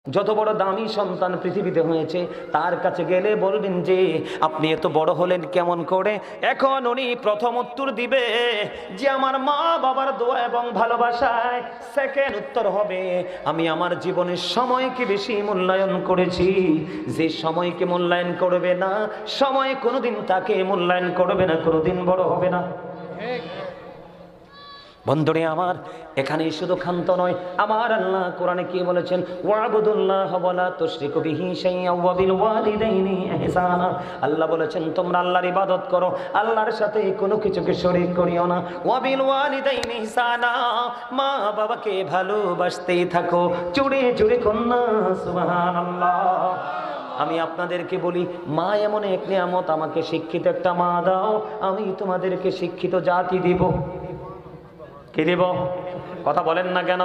যত বড় দামি সন্তান পৃথিবীতে হয়েছে তার কাছে গেলে বলবেন যে আপনি এত বড় হলেন কেমন করে। এখন উনি প্রথম উত্তর দিবে যে আমার মা বাবার দোয়া এবং ভালোবাসায়। সেকেন্ড উত্তর হবে আমি আমার জীবনের সময়কে বেশি মূল্যায়ন করেছি। যে সময়কে মূল্যায়ন করবে না, সময় কোনোদিন তাকে মূল্যায়ন করবে না, কোনোদিন বড় হবে না। বন্ধুরে আমার, এখানেই শুধু ক্ষান্ত নয়, আমার আল্লাহ কোরআনে কি বলেছেন? ওয়াবুদুল্লাহ ওয়ালা তুশরিকু বিহি শাইআন ওয়া বিল ওয়ালিদাইনি ইহসানা। আল্লাহ বলেছেন তোমরা আল্লাহর ইবাদত করো, আল্লাহর সাথে কোনো কিছুকে শরীক করিও না। ওয়া বিল ওয়ালিদাইনি ইহসানা, মা বাবাকে ভালোবাসতেই থাকো। জোরে জোরে কন্যা সুবহানাল্লাহ। আমি আপনাদেরকে বলি, মা এমন এক নিয়ামত, আমাকে শিক্ষিত একটা মা দাও, আমি তোমাদেরকে শিক্ষিত জাতি দিব। কি দেব? কথা বলেন না কেন?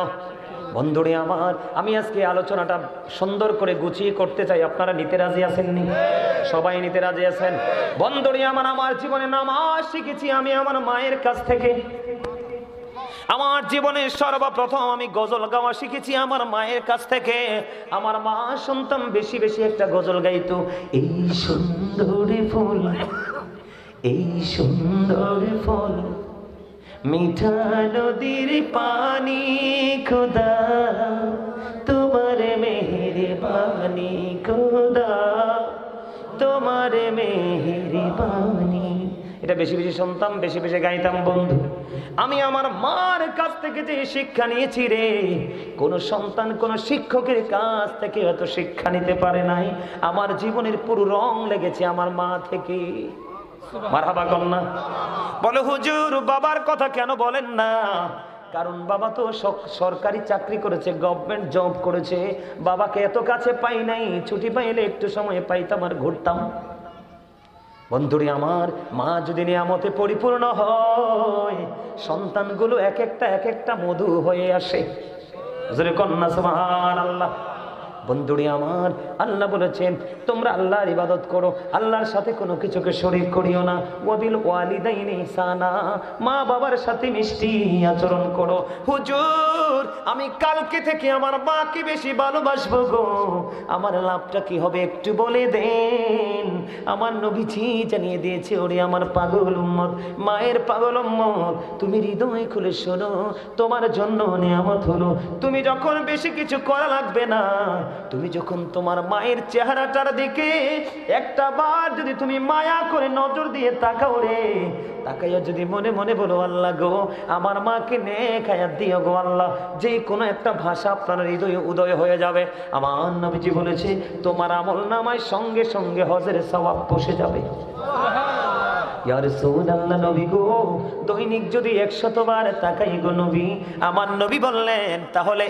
বন্ধুরে আমার, আমি আজকে আলোচনাটা সুন্দর করে গুছিয়ে করতে চাই। আপনারা নিতে রাজি আছেননি? সবাই নিতে রাজি আছেন? বন্ধুরে আমার, আমার জীবনে নামাজ শিখেছি আমি আমার মায়ের কাছ থেকে। আমার জীবনে সর্বপ্রথম আমি গজল গাওয়া শিখেছি আমার মায়ের কাছ থেকে। আমার মা শুনতাম বেশি বেশি একটা গজল গাইতো, এই সুন্দর ফুল, এই সুন্দর ফল, মিঠা নদীর পানি, খোদা তোমার মেহেরবানি, খোদা তোমার মেহেরবানি। এটা বেশি বেশি শুনতাম, বেশি বেশি গাইতাম। বন্ধু, আমি আমার মার কাছ থেকে যে শিক্ষা নিয়েছি রে, কোন সন্তান কোন শিক্ষকের কাছ থেকে এত শিক্ষা নিতে পারে নাই। আমার জীবনের পুরো রং লেগেছে আমার মা থেকে। মারহাবা কন্যা। বলে হুজুর বাবার কথা কেন বলেন না? কারণ বাবা তো সরকারি চাকরি করেছে, গভর্নমেন্ট জব করেছে। বাবাকে এত কাছে পাই নাই, ছুটি পাইলে একটু সময় পাইতাম আর ঘুরতাম। বন্ধুরে আমার, মা যদি নিয়ামতে পরিপূর্ণ হয়, সন্তানগুলো এক একটা মধু হয়ে আসে। জোরে কন্যা সুবহানাল্লাহ। বন্ধুরে আমার, আল্লাহ বলেছেন তোমরা আল্লাহর ইবাদত করো, আল্লাহর সাথে কোনো কিছুকে শরীক করিও না। ওয়াবিল ওয়ালিদাইনি ইহসানা, মা বাবার সাথে মিষ্টি আচরণ করো। হুজুর আমি কালকে থেকে আমার মাকে বেশি ভালোবাসবো গো, আমার লাভটা কি হবে একটু বলে দেন। আমার নবীজি জানিয়ে দিয়েছে, ওরে আমার পাগল উম্মত, মায়ের পাগল উম্মত, তুমি হৃদয় খুলে শোনো, তোমার জন্য নিয়ামত হলো তুমি যখন বেশি কিছু করা লাগবে না, তুমি যখন তোমার মায়ের চেহারাটার দিকে একটা বার যদি তুমি মায়া করে নজর দিয়ে তাকাও রে, তাকাইয়া যদি মনে মনে বলো আল্লাহ গো আমার মাকে নেক হায়াত দিও গো আল্লাহ, যে কোনো একটা ভাষা আপনার হৃদয়ে উদয় হয়ে যাবে। আমার নবীজি বলেছে তোমার আমল নামায় সঙ্গে সঙ্গে হজের সওয়াব বসে যাবে। ইয়া রাসূলুল্লাহ, নবী গো দৈনিক যদি 100 বার তাকাই গো নবী, আমার নবী বললেন তাহলে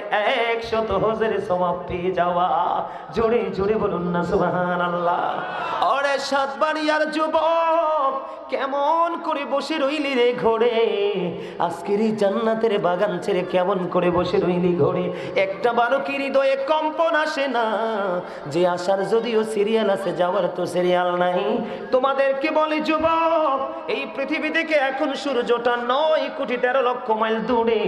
100 হজের সওয়াব পেয়ে যাওয়া। জোরে জোরে বলুন না সুবহানাল্লাহ। ওরে সাতবাড়িয়ার যুবক, কেমন করে বসে রইলি রে ঘরে? আজকের এই জান্নাতের বাগান ছেড়ে কেমন করে বসে রইলি ঘরে? একটা বারো কি হৃদয়ে কম্পন আসে না যে আসার যদিও সিরিয়াল আছে, যাওয়ার তো সিরিয়াল নাই। তোমাদেরকে বলি যুবক, এই পৃথিবী থেকে এখন সূর্যটা 9,13,00,000 মাইল দূরে।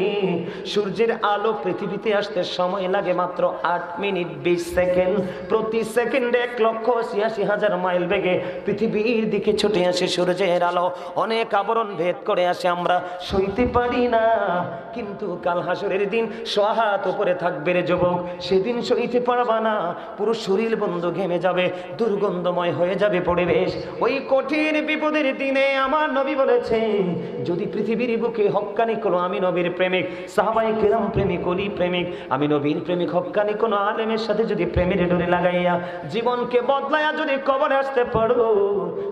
সূর্যের আলো পৃথিবীতে আসতে সময় লাগে মাত্র 8 মিনিট 20 সেকেন্ড। প্রতি সেকেন্ডে 1,86,000 মাইল বেগে পৃথিবীর দিকে ছুটে আসে সূর্যের আলো। অনেক আবরণ ভেদ করে আসে, আমরা সইতে পারি না। কিন্তু কাল হাসরের দিন সোহাত উপরে থাকবে রে যুবক, সেদিন সইতে পারবা না। পুরো শরীর বন্ধ ঘেমে যাবে, দুর্গন্ধময় হয়ে যাবে পরিবেশ। ওই কঠিন বিপদের দিনে আমার নবী বলেছে যদি পৃথিবীর বুকে হক্কানি কোনো আমি নবীর প্রেমিক, সাহাবায়ে কেরাম প্রেমিক, ওলি প্রেমিক, আমি নবীর প্রেমিক হক্কানি কোনো আলেমের সাথে যদি প্রেমের ডোরে লাগাইয়া জীবনকে বদলাইয়া যদি কবরে আসতে পারো,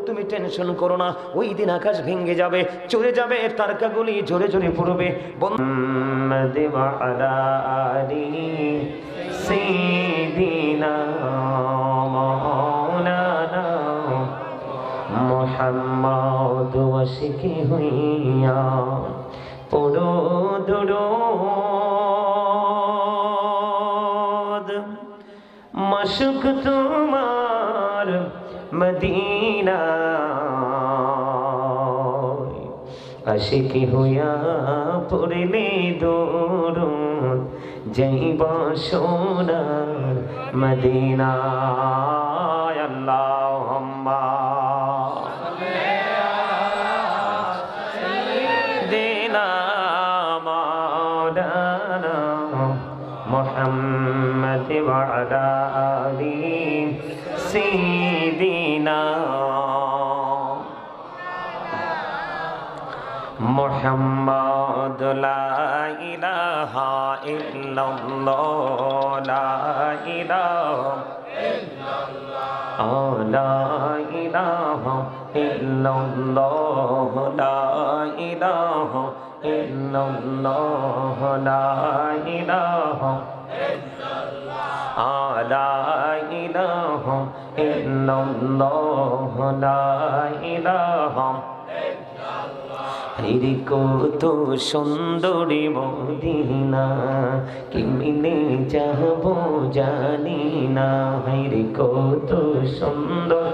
তুমি টেনশন করো না, ওই দিন আকাশ ভেঙে যাবে, চলে যাবে, তারকাগুলি জোরে জোরে পড়বে। মুহাম্মাদ ওয়া আলা আলি সাইয়্যিদিনা মাওলানা মুহাম্মদ ওয়াশিকি হইয়া পড়ো দুরূদ। মাশুক তোমার মদিনা, আশিকি হইয়া পড়লে দুরূদ, যাইবা সোনার মদিনায় আল্লাহুম্মা সাইয়্যিদিনা মাওলানা মুহাম্মদ ওয়া আলা আলি সাইয়্যিদিনা মুহাম্মদ লা ইলাহা ইল্লাল্লাহ লা ইলাহা ইল্লাল্লাহ লা ইলাহা ইল্লাল্লাহ লা ইলাহা ইল্লাল্লাহ লা ইলাহা ইল্লাল্লাহ লা ইলাহা ইল্লাল্লাহ লা ইলাহা রে কত সুন্দরী মদিনা কেমনে যাব জানি না রে কত সুন্দর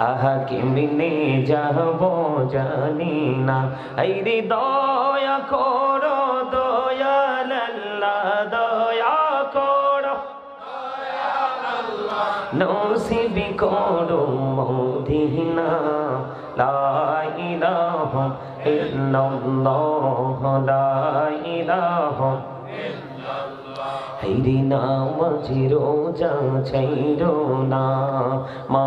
আহা কেমনে যাব জানি না রে দয়া করো দয়াল আল্লাহ দয়া করো নসিব করো মদিনা লা ইলাহা ইল্লাল্লাহ লা ইলাহা ইল্লাল্লাহ হাইরে নামাজি রোজা ছাইরো না মা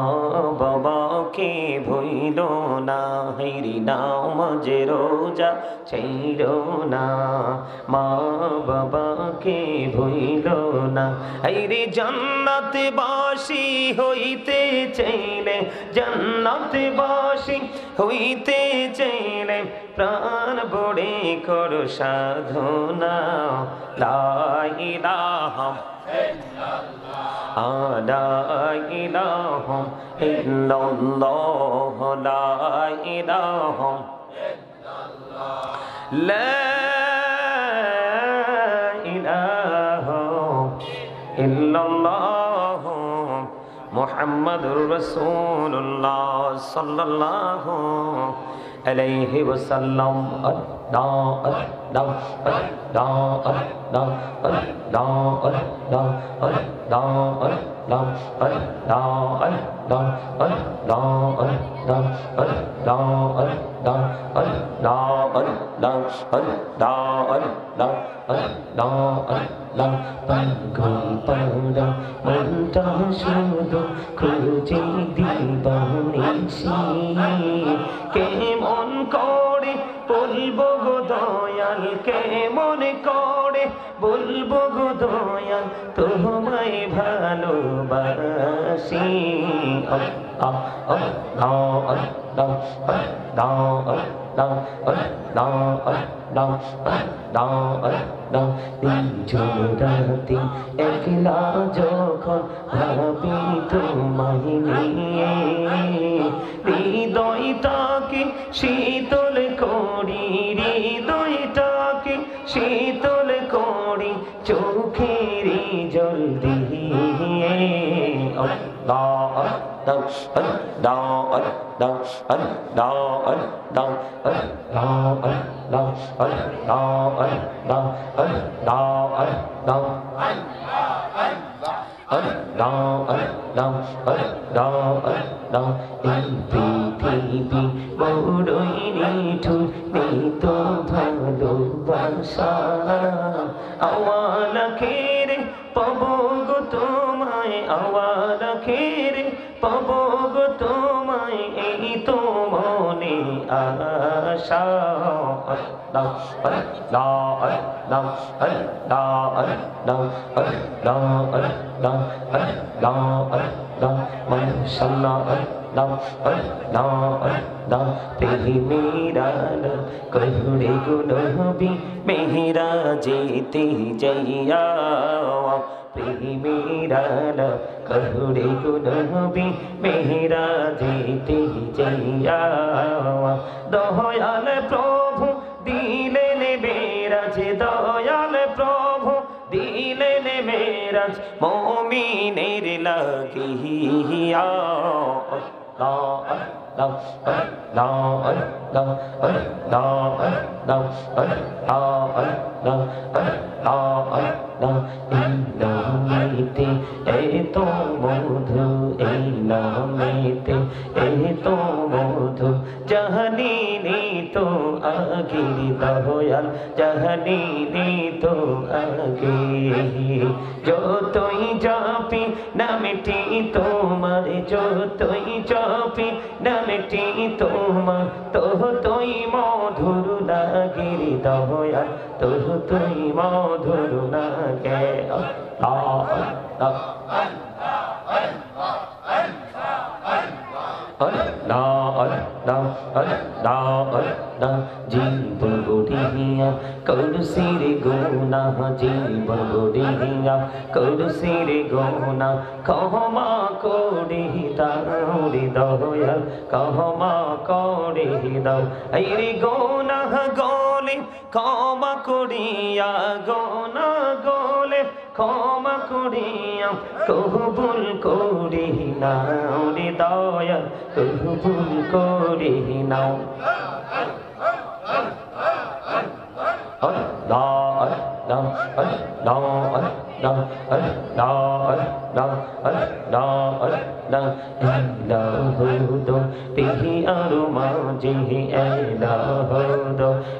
বাবাকে ভুইলো না হাইরে নামাজি রোজা ছাইরো না মা বাবাকে ভুইলো না হাইরে জান্নাতবাসী হইতে চাইলে জান্নাতবাসী হইতে চাইলে প্রাণ বড়ে করো সাধনা লা ইলাহা ইল্লাল্লাহ লা ইলাহা ইল্লাল্লাহ লা ইলাহা ইল্লাল্লাহ লা ইলাহা ইল্লাল্লাহ মুহাম্মাদুর রাসূলুল্লাহ সাল্লাল্লাহু আলাইহি ওয়াসাল্লাম মনটা শুধু খুঁজে দিবানিছি কেমন করে বলবো গো দয়াল কেমন করে বলবো গো দয়াল তোমায় ভালোবাসি রাতে একলা যখন ভাবি তোমায় নিয়ে হৃদয়টাকে শীতল করি হৃদয়টাকে শীতল করি চোখের জল দিয়ে পৃথিবী বড়ই নিঠুর নেই তো ভালোবাসা আওয়ালা খেরে পাবো গো তোমায় আওয়ালা খেরে পাবো গো তোমায় এই তো মনে আশা কহুড়ে গুনবি মেহরা যেতে যাইয়া প্রেমেরাল কহুড়ে গুনবি মেহরা যেতে যাইয়া দয়াল প্রভু দিলেন মেরাজ দয়াল প্রভু দিলেন মেরাজ মুমিনের লাগিয়া না এই নামেতে এত মধু, এই নামেতে এত মধু, জাহানিনি তো আগে দয়াল, জাহানিনি তো আগে। যতই জপি নামটি তোমার, যতই জপি নামটি তোমার, ততই মধুর লাগে দয়াল, ততই মধুর লাগে। জীবন গড়িয়া করুসির গুনা, জীবন গড়িয়া করুসির গুনা, ক্ষমা করে দাও রে দয়াল, ক্ষমা করে দাও। এই রে গুনা গলে ক্ষমা করিয়া, গুনা গলে ক্ষমা করিয়া, কবুল করি নাও রে দয়াল, কবুল করি নাও। দেহি আরো মাঝে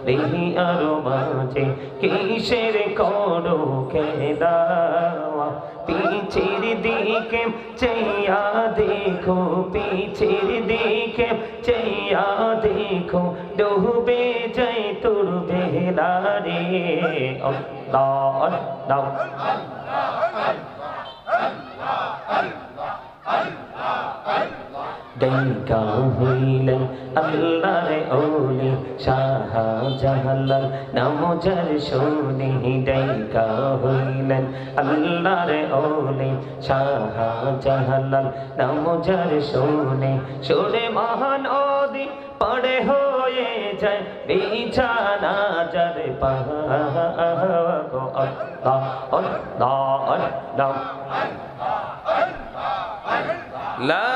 দেহি আরো মাঝে কিসের করো খেদাওয়া, পিছের দিকে চেয়া দেখো, পিছের দিকে চেয়া দেখো, ডুবে যাই তোর বেলা রে। আল্লাহ আল্লাহ ডাইকা হইলেন আল্লাহর ওলি শাহজালাল, নাম যার শুনি ডাইকা হইলেন আল্লাহর ওলি শাহজালাল, নাম যার শুনি, শুনে মহানদী পড়ে হয়ে যায় বিছানা যার পাগো। আল্লাহ আল্লাহ আল্লাহ লা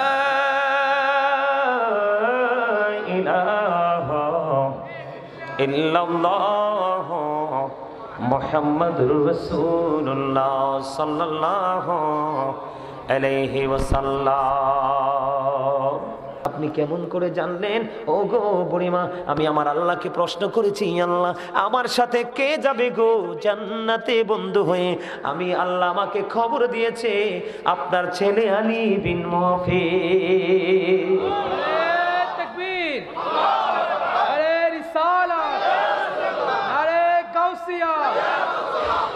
ইল্লাল্লাহ মুহাম্মাদুর রাসূলুল্লাহ সাল্লাল্লাহু আলাইহি ওয়াসাল্লাম। আপনি কেমন করে জানলেন? ও গো বুড়িমা, আমি আমার আল্লাহকে প্রশ্ন করেছি, আল্লাহ আমার সাথে কে যাবে গো জান্নাতে বন্ধু হয়ে? আমি আল্লাহ আমাকে খবর দিয়েছে আপনার ছেলে আলী বিন মুহাফিজ। তাকবীর, আরে রিসালাত, আরে গাউসিয়া,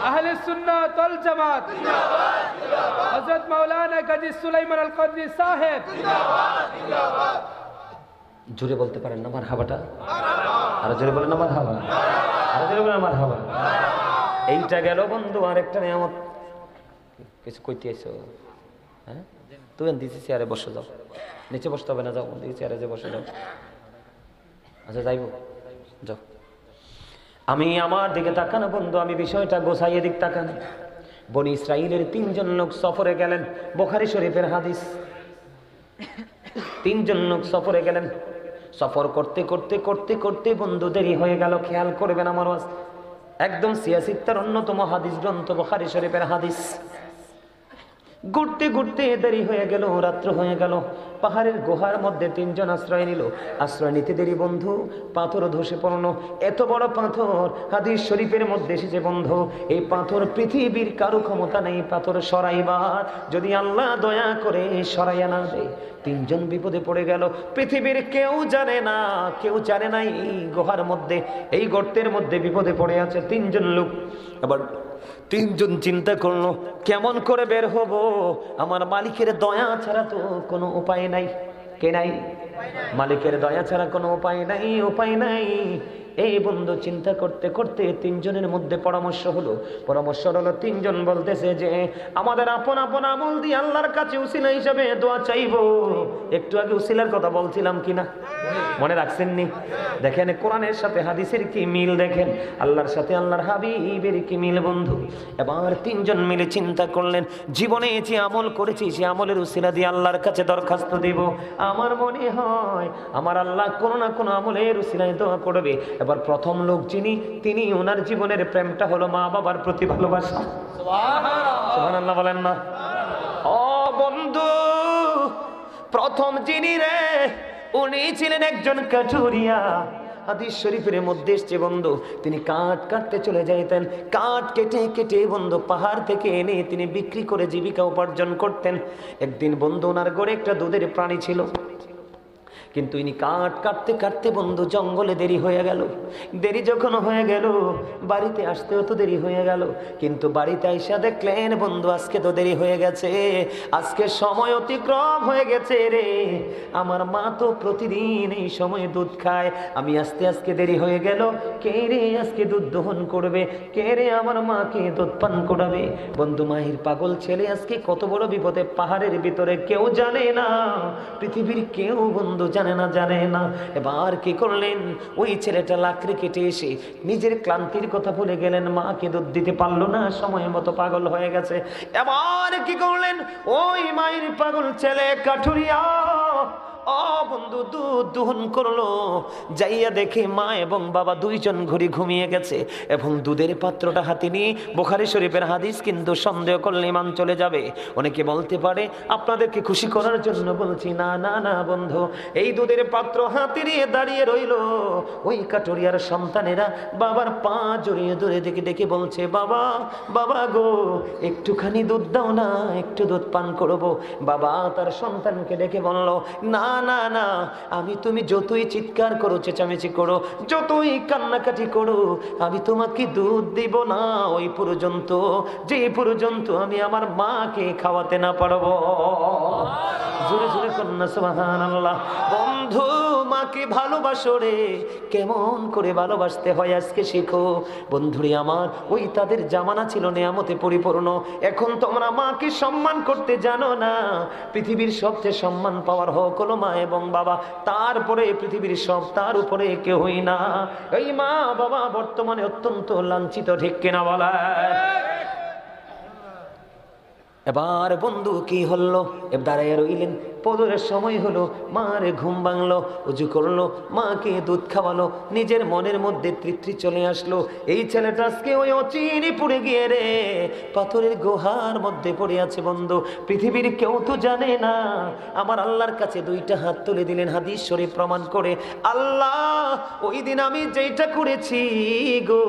আহলে সুন্নাত ওয়াল জামাত, হযরত মাওলানা গাজী সুলাইমান আল কদরি সাহেব। জোরে বলতে পারেন না মারহাবাটা? আর জোরে বলেন না মারহাবা, আর জোরে বলেন মারহাবা। এইটা গেল বন্ধু, আরেকটা নিয়ামত। কিছু কইতে আইছো? হ্যাঁ, তুই দিছি চেয়ারে বসে যাও, নিচে বসতে হবে না, যাও দিছি চেয়ারে যে বসে যাও। আচ্ছা যাইব, যাও। আমি আমার দিকে তাকানো বন্ধু, আমি বিষয়টা গোছাইয়ে দিক তাকানো। বনি ইসরাইলের 3 জন লোক সফরে গেলেন, বুখারী শরীফের হাদিস। 3 জন লোক সফরে গেলেন, সফর করতে করতে করতে করতে বন্ধু দেরি হয়ে গেল। খেয়াল করবেন আমার ওয়াজ, একদম সিয়াসিত্তার অন্যতম হাদিস গ্রন্থ বুখারী শরীফের হাদিস। ঘুরতে ঘুরতে দেরি হয়ে গেল, রাত্র হয়ে গেল। পাহাড়ের গুহার মধ্যে 3 জন আশ্রয় নিল। আশ্রয় নিতে দেরি বন্ধু, পাথর ধসে পড়লো। এত বড় পাথর হাদিস শরীফের মধ্যে এসেছে বন্ধু, এই পাথর পৃথিবীর কারো ক্ষমতা নেই পাথর সরাইবার, যদি আল্লাহ দয়া করে সরাইয়া না দেয়। 3 জন বিপদে পড়ে গেল। পৃথিবীর কেউ জানে না, কেউ জানে না এই গুহার মধ্যে, এই গর্তের মধ্যে বিপদে পড়ে আছে 3 জন লোক। আবার 3 জন চিন্তা করলো কেমন করে বের হব, আমার মালিকের দয়া ছাড়া তো কোনো উপায় নাই। কে নাই? মালিকের দয়া ছাড়া কোনো উপায় নাই, উপায় নাই। এই বন্ধু চিন্তা করতে করতে 3 জনের মধ্যে পরামর্শ হলো। 3 জন বলতেছে যে আমাদের আপন আপন আমল দিয়ে আল্লাহর কাছে উসিলা হিসাবে দোয়া চাইবো। একটু আগে উসিলার কথা বলছিলাম কিনা? মনে রাখছেন নি? দেখেন কোরআনের সাথে হাদিসের কি মিল, দেখেন আল্লাহর সাথে আল্লাহর হাবিবের কি মিল বন্ধু। এবার তিনজন মিলে চিন্তা করলেন, জীবনে যে আমল করেছি সে আমলের উসিলা দিয়ে আল্লাহর কাছে দরখাস্ত দেব। আমার মনে হয় আমার আল্লাহ কোনো না কোনো আমলের উসিলায় দোয়া করবে। এবার প্রথম লোক যিনি, তিনি ওনার জীবনের প্রেমটা হলো মা বাবার প্রতি ভালোবাসা। সুবহানাল্লাহ বলেন না? ও বন্ধু, প্রথম যিনি রে, উনি ছিলেন একজন কাঠুরিয়া। হাদিস শরীফের মধ্যে এসছে বন্ধু, তিনি কাঠ কাটতে চলে যাইতেন। কাঠ কেটে কেটে বন্ধু পাহাড় থেকে এনে তিনি বিক্রি করে জীবিকা উপার্জন করতেন। একদিন বন্ধু ওনার ঘরে একটা দুধের প্রাণী ছিল, কিন্তু ইনি কাঠ কাটতে কাটতে বন্ধু জঙ্গলে দেরি হয়ে গেল। দেরি যখন হয়ে গেল, বাড়িতে আসতেও তো দেরি হয়ে গেল। কিন্তু বাড়িতে আইসা দেখলেন বন্ধু আজকে তো দেরি হয়ে গেছে, আজকে সময় অতিক্রম হয়ে গেছে রে। আমার মা তো প্রতিদিন এই সময় দুধ খায়, আমি আস্তে আজকে দেরি হয়ে গেল। কে রে আজকে দুধ দহন করবে? কে রে আমার মাকে দুধ পান করাবে? বন্ধু মাহির পাগল ছেলে আজকে কত বড় বিপদে, পাহাড়ের ভিতরে কেউ জানে না, পৃথিবীর কেউ বন্ধু জানে না। এবার কি করলেন, ওই ছেলেটা লাকড়ি কেটে এসে নিজের ক্লান্তির কথা ভুলে গেলেন, মাকে দুধ দিতে পারলো না, সময় মতো পাগল হয়ে গেছে। এবার কি করলেন, ওই মায়ের পাগল ছেলে কাঠুরিয়া ও বন্ধু দুধ দহন করলো। যাইয়া দেখে মা এবং বাবা দুইজন ঘুরি ঘুমিয়ে গেছে এবং দুধের পাত্রটা হাতে নিয়ে, বুখারী শরীফের হাদিস কিন্তু সন্দেহ করলে ইমান চলে যাবে। অনেকে বলতে পারে আপনাদেরকে খুশি করার জন্য বলছি, না না না বন্ধু, এই দুধের পাত্র হাতে নিয়ে দাঁড়িয়ে রইল। ওই কাঠুরিয়ার সন্তানেরা বাবার পা জড়িয়ে ধরে দেখে দেখে বলছে, বাবা বাবা গো, একটুখানি দুধ দাও না, একটু দুধ পান করবো। বাবা তার সন্তানকে ডেকে বলল, না না না, আমি তুমি যতই চিৎকার করো, চেঁচামেচি করো, যতই কান্নাকাটি করো, আমি তোমাকে দুধ দিব না ওই পর্যন্ত, যে পর্যন্ত আমি আমার মাকে খাওয়াতে না পারবো। জোরে জোরে কন্যা সুবহানাল্লাহ। বন্ধু মাকে ভালোবাসো রে, কেমন করে ভালোবাসতে হয় আজকে শিখো। বন্ধুরে আমার, ওই তাদের জামানা ছিল নেয়ামতে পরিপূর্ণ। এখন তোমরা মাকে সম্মান করতে জানো না। পৃথিবীর সবচেয়ে সম্মান পাওয়ার হক হলো মা এবং বাবা, তারপরে পৃথিবীর সব, তার উপরে কেউই না। এই মা বাবা বর্তমানে অত্যন্ত লাঞ্ছিত, ঠিক কিনা বলা? এবার বন্ধু কি হলো, দাঁড়াইয়া রইলেন। পদরের সময় হলো, মার ঘুম ভাঙলো, উজু করলো, মাকে দুধ খাওয়ালো, নিজের মনের মধ্যে তৃপ্তি চলে আসলো। এই ছেলেটা আজকে ওই অচিরে পড়ে গিয়ে রে পাথরের গুহার মধ্যে পড়ে আছে বন্ধু, পৃথিবীর কেউ তো জানে না। আমার আল্লাহর কাছে দুইটা হাত তুলে দিলেন, হাদিস শরীফ প্রমাণ করে, আল্লাহ ওই দিন আমি যেইটা করেছি গো,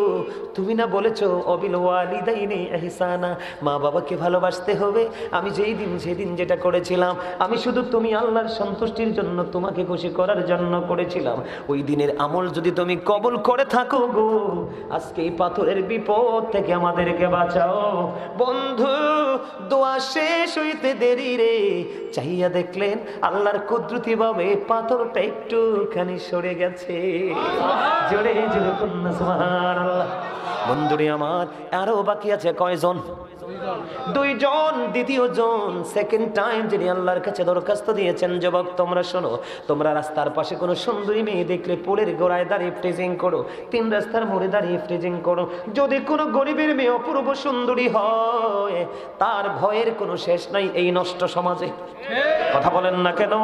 তুমি না বলেছো অবিল ওয়ালিদাইনি ইহসানা, মা বাবাকে ভালোবাসতে হবে। আমি যেই দিন সেদিন যেটা করেছিলাম, আমি শুধু তুমি আল্লাহর সন্তুষ্টির জন্য, তোমাকে খুশি করার জন্য করেছিলাম। ওই দিনের আমল যদি তুমি কবুল করে থাকো গো, আজকে এই পাথরের বিপদ থেকে আমাদেরকে বাঁচাও। বন্ধু দোয়া শেষ হইতে দেরি রে, চাইয়া দেখলেন আল্লাহর কুদরতি ভাবে পাথরটা একটুখানি সরে গেছে। জোরে জোরে কন্যা সুবহানাল্লাহ। বন্ধুরে আমার, আরো বাকি আছে কয়জন? দুইজন। দ্বিতীয় জন, সেকেন্ড টাইম যিনি আল্লাহর কাছে দরখাস্ত দিয়েছেন। যুবক তোমরা শোনো, তোমরা রাস্তার পাশে কোনো সুন্দরী মেয়ে দেখলে পোলের গোড়ায় দাঁড়িয়ে ফ্রিজিং করো, তিন রাস্তার মোড়ে দাঁড়িয়ে ফ্রিজিং করো। যদি কোনো গরিবের মেয়ে অপূর্ব সুন্দরী হয়, তার ভয়ের কোনো শেষ নাই এই নষ্ট সমাজে। কথা বলেন না কেন?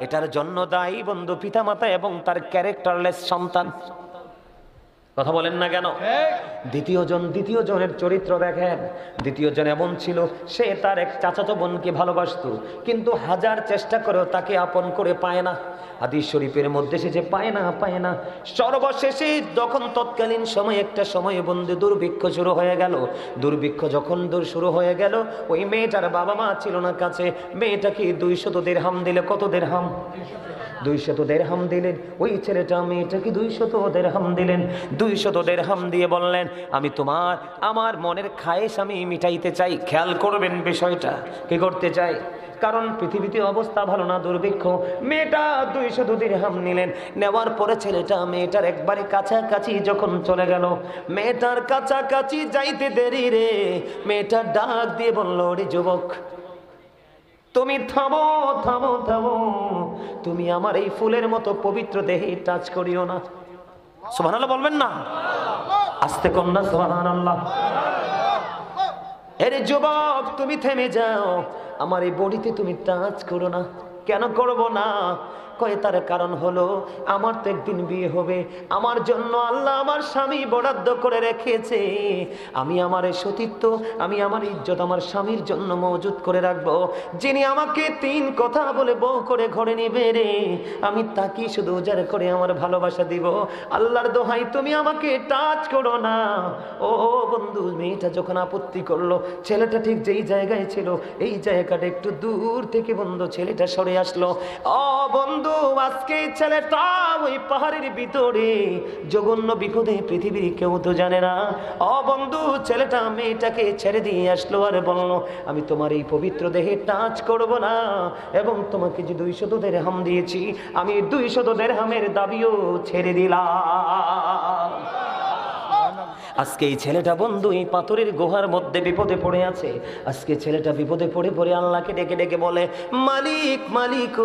এটার জন্য দায়ী বন্ধু পিতামাতা এবং তার ক্যারেক্টারলেস সন্তান। কথা বলেন না কেন? দ্বিতীয় জনের চরিত্র দেখেন। দ্বিতীয় জন এমন ছিল, সে তার এক চাচাতো বোনকে ভালোবাসতো, কিন্তু হাজার চেষ্টা করেও তাকে আপন করে পায় না। হাদিস শরীফের মধ্যে সে যে পায় না। সর্বশেষে যখন তৎকালীন সময় একটা সময়ে বন্ধু দুর্ভিক্ষ শুরু হয়ে গেল। দুর্ভিক্ষ যখন শুরু হয়ে গেল, ওই মেয়েটার বাবা মা ছিল না কাছে। মেয়েটাকে 200 দিরহাম দিলে, কত দিরহাম? 200 দিরহাম দিলেন। ওই ছেলেটা মেয়েটাকে 200 দিরহাম দিলেন। 200 দিরহাম দিয়ে বললেন, আমি আমার মনের খায়েশ আমি মিটাইতে চাই। খেয়াল করবেন বিষয়টা, কি করতে চাই? কারণ পৃথিবীতে অবস্থা ভালো না, দুর্ভিক্ষ। মেয়েটা 200 দিরহাম নিলেন। নেওয়ার পরে ছেলেটা মেয়েটার একবারে কাছাকাছি যখন চলে গেল, মেয়েটার কাছাকাছি যাইতে দেরি রে, মেয়েটা ডাক দিয়ে বলল, ওরে যুবক, তুমি থামো থামো থামো, তুমি আমার এই ফুলের মতো পবিত্র দেহে টাচ করিও না। সুবহানাল্লাহ বলবেন না? আস্তে কন্যা সুবহানাল্লাহ। এরে যুবক, তুমি থেমে যাও, আমার এই বডিতে তুমি টাচ করো না। কেন করব না? কয় তার কারণ হলো, আমার তো একদিন বিয়ে হবে, আমার জন্য আল্লাহ আমার স্বামী বরাদ্দ করে রেখেছে। আমি আমার এই সতীত্ব, আমি আমার ইজ্জত আমার স্বামীর জন্য মজুদ করে রাখবো। যিনি আমাকে 3 কথা বলে বউ করে ঘরে নিবে রে, আমি তাকে শুধু উজাড় করে আমার ভালোবাসা দিব। আল্লাহর দোহাই, তুমি আমাকে টাচ করো না। ও বন্ধু, মেয়েটা যখন আপত্তি করলো, ছেলেটা ঠিক যেই জায়গায় ছিল এই জায়গাটা একটু দূর থেকে বন্ধু ছেলেটা সরে আসলো। ও বন্ধু, আজকে ছেলেটা ওই পাহাড়ের ভিতরে জঘন্য বিপদে, পৃথিবীর কেউ তো জানে না। ও বন্ধু, ছেলেটা মেয়েটাকে ছেড়ে দিয়ে আসলো আর বলল, আমি তোমার এই পবিত্র দেহে টাচ করব না, এবং তোমাকে যে 200 দিরহাম দিয়েছি, আমি 200 দিরহামের দাবিও ছেড়ে দিলাম। আজকে এই ছেলেটা বন্ধু এই পাথরের গুহার মধ্যে বিপদে পড়ে আছে। আজকে ছেলেটা বিপদে পড়ে পড়ে আল্লাহকে ডেকে ডেকে বলে, মালিক মালিক,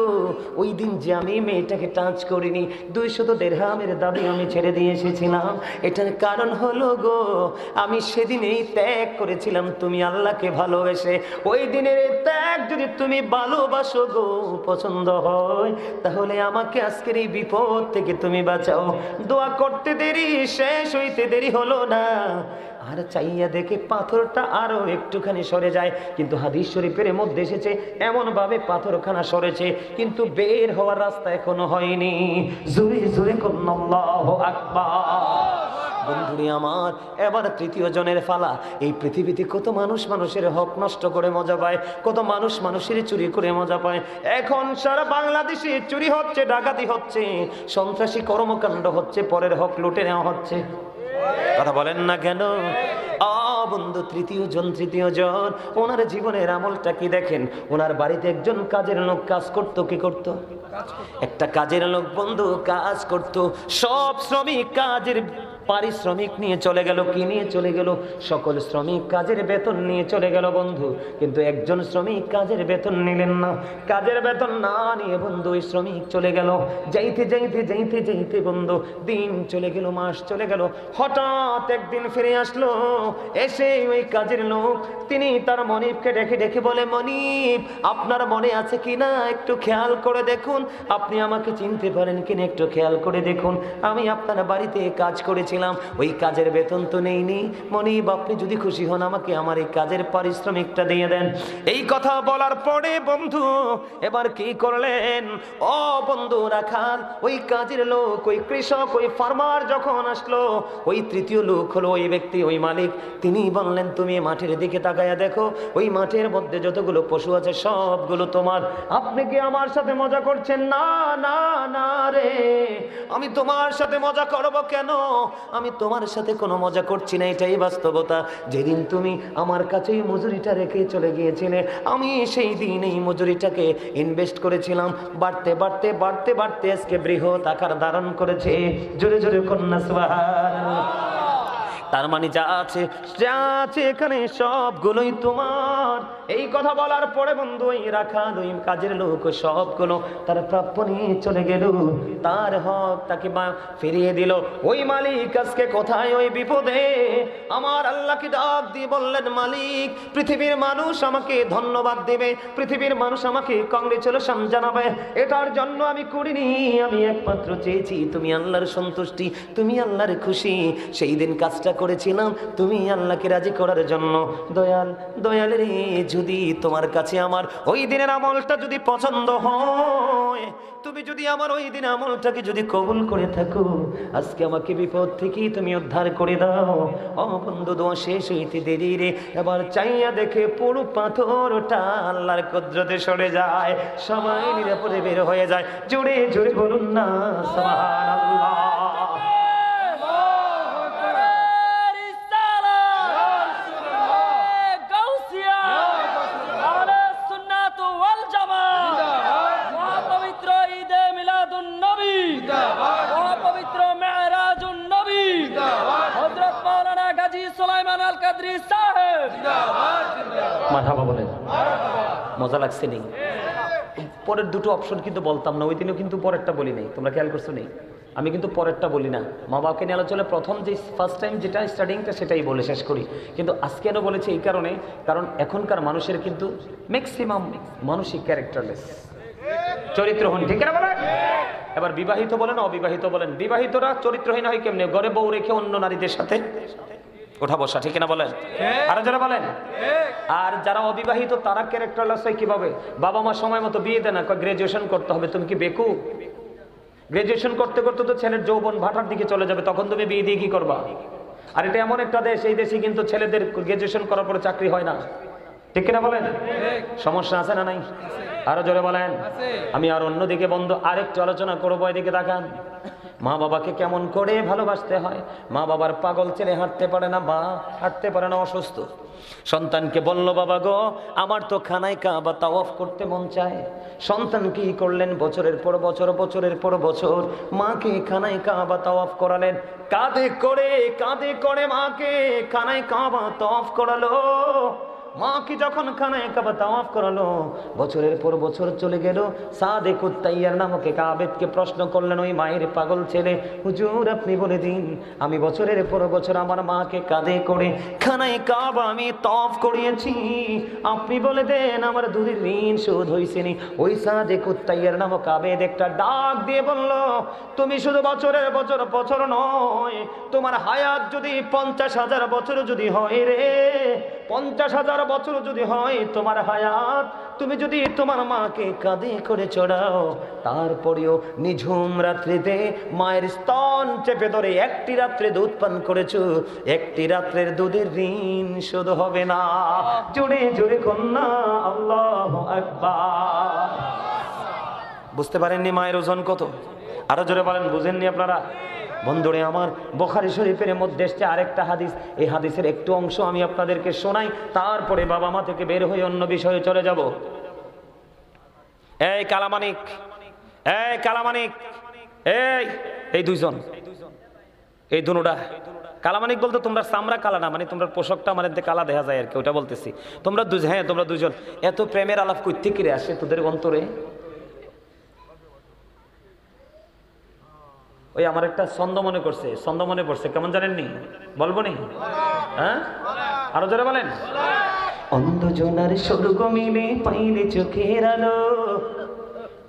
ওই দিন যে আমি মেয়েটাকে টাচ করিনি, 200 দিরহামের দাবি আমি ছেড়ে দিয়ে এসেছিলাম। এটার কারণ হলো গো, আমি সেদিনেই ত্যাগ করেছিলাম তুমি আল্লাহকে ভালোবেসে। ওই দিনের ত্যাগ যদি তুমি ভালোবাসো গো, পছন্দ হয়, তাহলে আমাকে আজকের এই বিপদ থেকে তুমি বাঁচাও। দোয়া করতে দেরি, শেষ হইতে দেরি হলো না। আর চাইয়া দেখে পাথরটা আরো একটুখানি সরে যায়, কিন্তু হাদিস শরীফের মধ্যে এসেছে এমন ভাবে পাথরখানা সরেছে, কিন্তু বের হওয়ার রাস্তা এখনো হয়নি। জোরে জোরে করুন আল্লাহু আকবার। বন্ধুরে আমার, এবার 3য় জনের ফালা। এই পৃথিবীতে কত মানুষ মানুষের হক নষ্ট করে মজা পায়, কত মানুষ মানুষের চুরি করে মজা পায়। এখন সারা বাংলাদেশে চুরি হচ্ছে, ডাকাতি হচ্ছে, সন্ত্রাসী কর্মকাণ্ড হচ্ছে, পরের হক লুটে নেওয়া হচ্ছে। কথা বলেন না কেন? বন্ধু, 3য় জন ওনার জীবনের আমলটা কি দেখেন। ওনার বাড়িতে একজন কাজের লোক কাজ করতো। কি করতো? একটা কাজের লোক বন্ধু কাজ করতো। সব শ্রমিক কাজের পারিশ্রমিক নিয়ে চলে গেল। কি নিয়ে চলে গেল? সকল শ্রমিক কাজের বেতন নিয়ে চলে গেল বন্ধু, কিন্তু একজন শ্রমিক কাজের বেতন নিলেন না। কাজের বেতন না নিয়ে বন্ধু ওই শ্রমিক চলে গেল। যাইতে যাইতে যাইতে যাইতে বন্ধু দিন চলে গেল, মাস চলে গেল। হঠাৎ একদিন ফিরে আসলো। এসে ওই কাজের লোক তিনি তার মনিবকে ডেকে ডেকে বলে, মনিব, আপনার মনে আছে কিনা একটু খেয়াল করে দেখুন, আপনি আমাকে চিনতে পারেন কিনা একটু খেয়াল করে দেখুন, আমি আপনার বাড়িতে কাজ করেছি, ওই কাজের বেতন তো নেইনি। মনিব, আপনি যদি খুশি হন আমাকে আমার এই কাজের পারিশ্রমিকটা দিয়ে দেন। এই কথা বলার পরে বন্ধু এবার কি করলেন? ও বন্ধু রাখাল, ওই কাজের লোক, ওই কৃষক, ওই ফার্মার যখন আসলো, ওই 3য় লোক হলো ওই ব্যক্তি, ওই মালিক, তিনি বললেন, তুমি মাঠের দিকে তাকায়া দেখো, ওই মাঠের মধ্যে যতগুলো পশু আছে সবগুলো তোমার। আপনি কি আমার সাথে মজা করছেন? না না না রে, আমি তোমার সাথে মজা করব কেন? আমি তোমার সাথে কোনো মজা করছি না, এটাই বাস্তবতা। যেদিন তুমি আমার কাছেই মজুরিটা রেখে চলে গিয়েছিলে, আমি সেই দিন এই মজুরিটাকে ইনভেস্ট করেছিলাম, বাড়তে বাড়তে বাড়তে বাড়তে আজকে বৃহৎ আকার ধারণ করেছে। জোরে জোরে কন্যা সুবহানাল্লাহ। তার মানে যা আছে এখানে সবগুলোই তোমার। এই কথা বলার পরে বন্ধু ওই রাখাল, ওই কাজের লোক সবগুলো তার প্রাপ্য নিয়ে চলে গেল, তার হক তাকে ফিরিয়ে দিল। ওই মালিক আজকে কোথায়? ওই বিপদে আমার আল্লাহকে ডাক দিয়ে বললেন, মালিক, পৃথিবীর মানুষ আমাকে ধন্যবাদ দেবে, পৃথিবীর মানুষ আমাকে কংগ্রেচুলেশন জানাবে, এটার জন্য আমি করিনি। আমি একমাত্র চেয়েছি তুমি আল্লাহর সন্তুষ্টি, তুমি আল্লাহর খুশি। সেই দিন কাজটা করেছিলাম তুমি আল্লাহকে রাজি করার জন্য। দয়াল দয়াল রে, যদি তোমার কাছে আমার ওই দিনের আমলটা যদি পছন্দ হয়, তুমি যদি আমার ওই দিন আমলটাকে যদি কবুল করে থাকো, আজকে আমাকে বিপদ থেকে তুমি উদ্ধার করে দাও। ও বন্ধু, দোয়া শেষ হইতে দেরি রে, এবার চাইয়া দেখে পুরো পাথরটা আল্লাহর কুদরতে সরে যায়, সবাই নিরাপদে বের হয়ে যায়। জোরে জোরে বলুন না সুবহানাল্লাহ। মারহাবা বলেন। মজা লাগছে নেই? পরের দুটো অপশন কিন্তু বলতাম না, ওই দিনও কিন্তু পরেরটা বলি নাই, তোমরা খেয়াল করছো নেই? আমি কিন্তু পরেরটা বলি না, মা বাবাকে নিয়ে আলোচনা প্রথম যে ফার্স্ট টাইম যেটা স্টার্টিংটা সেটাই বলে শেষ করি। কিন্তু আজকে কেন বলেছি এই কারণে, কারণ এখনকার মানুষের কিন্তু ম্যাক্সিমাম মানুষই ক্যারেক্টারলেস, চরিত্রহীন, ঠিক না বলেন? এবার বিবাহিত বলেন অবিবাহিত বলেন, বিবাহিতরা চরিত্রহীন হয় কেমনে? ঘরে বউ রেখে অন্য নারীদের সাথে ওঠা বসা, ঠিক না বলেন? আরো যারা বলেন। আর যারা অবিবাহিত তারা ক্যারেক্টারলেস হয় কিভাবে? বাবা মা সময় মতো বিয়ে দেয় না, গ্রাজুয়েশন করতে হবে, তুমি কি বেকু? গ্রাজুয়েশন করতে করতে তো ছেলের যৌবন ভাটার দিকে চলে যাবে, তখন তুমি বিয়ে দিয়ে কি করবা? আর এটা এমন একটা দেশ, এই দেশে কিন্তু ছেলেদের গ্রাজুয়েশন করার পরে চাকরি হয় না, ঠিক কিনা বলেন? সমস্যা আছে না নাই? আরো জোরে বলেন। আমি আর অন্যদিকে বন্ধ আরেকটু আলোচনা করবো, এদিকে দেখান। মা বাবাকে কেমন করে ভালোবাসতে হয়। মা বাবার পাগল ছেলে হাঁটতে পারে না, বা হাঁটতে পারে না, অসুস্থ, সন্তানকে বলল, বাবা গো আমার তো খানায় কাবা তাওয়াফ করতে মন চায়। সন্তান কি করলেন? বছরের পর বছর, বছরের পর বছর মাকে খানায় কাবা তাওয়াফ করালেন, কাঁধে করে মাকে খানায় কাবা তাওয়াফ করালো। মা কি যখন খানায় কাবা তাওয়াফ করালো, বছরের পর বছর চলে গেল। সাদেকুত তাইয়ার নামক এক আবেদকে প্রশ্ন করলেন ওই মায়ের পাগল ছেলে, হুজুর আপনি বলে দিন, আমি বছরের পর বছর আমার মাকে কাঁধে করে খানায় কাবা আমি তাওয়াফ করিয়েছি, আপনি বলে দেন আমার দুধের ঋণ শোধ হয়েছে নি? ওই সাদেকুত তাইয়ার নামক আবেদ একটা ডাক দিয়ে বলল, তুমি শুধু বছরের বছর বছর নয়, তোমার হায়াত যদি 50,000 বছর যদি হয় রে, 50,000 বছর যদি হয় তোমার হায়াত, তুমি যদি তোমার মাকে কাঁধে করে চড়াও, তারপরেও নিঝুম রাত্রিতে মায়ের স্তন চেপে ধরে একটি রাত্রে দুধ পান করেছো, একটি রাত্রের দুধের ঋণ শোধ হবে না। জোরে জোরে কন্যা আল্লাহু আকবার। বুঝতে পারেননি মায়ের ওজন কত? আরো জোরে বলেন, বুঝেননি আপনারা? বন্ধুরে আমার, বুখারী শরীফের মধ্যে এসেছে আরেকটা হাদিস, এই হাদিসের একটু অংশ আমি আপনাদেরকে শোনাই, তারপরে বাবা মা থেকে বের হয়ে অন্য বিষয়ে চলে যাব। এই কালামানিক, এই দুইজন, এই দুনোটা কালামানিক বলতে তোমরা চামড়া কালা না, মানে তোমরা পোশাকটা আমার কালা দেখা যায় আর কি, ওটা বলতেছি। তোমরা তোমরা দুজন এত প্রেমের আলাপ করতে কিরে আসে তোদের অন্তরে? ওই আমার একটা ছন্দ মনে পড়ছে, কেমন জানেননি? বলবো নি? হ্যাঁ, আরো যারা বলেন। অন্ধজনার স্বর্গ মিলে পাইলে চোখের আলো,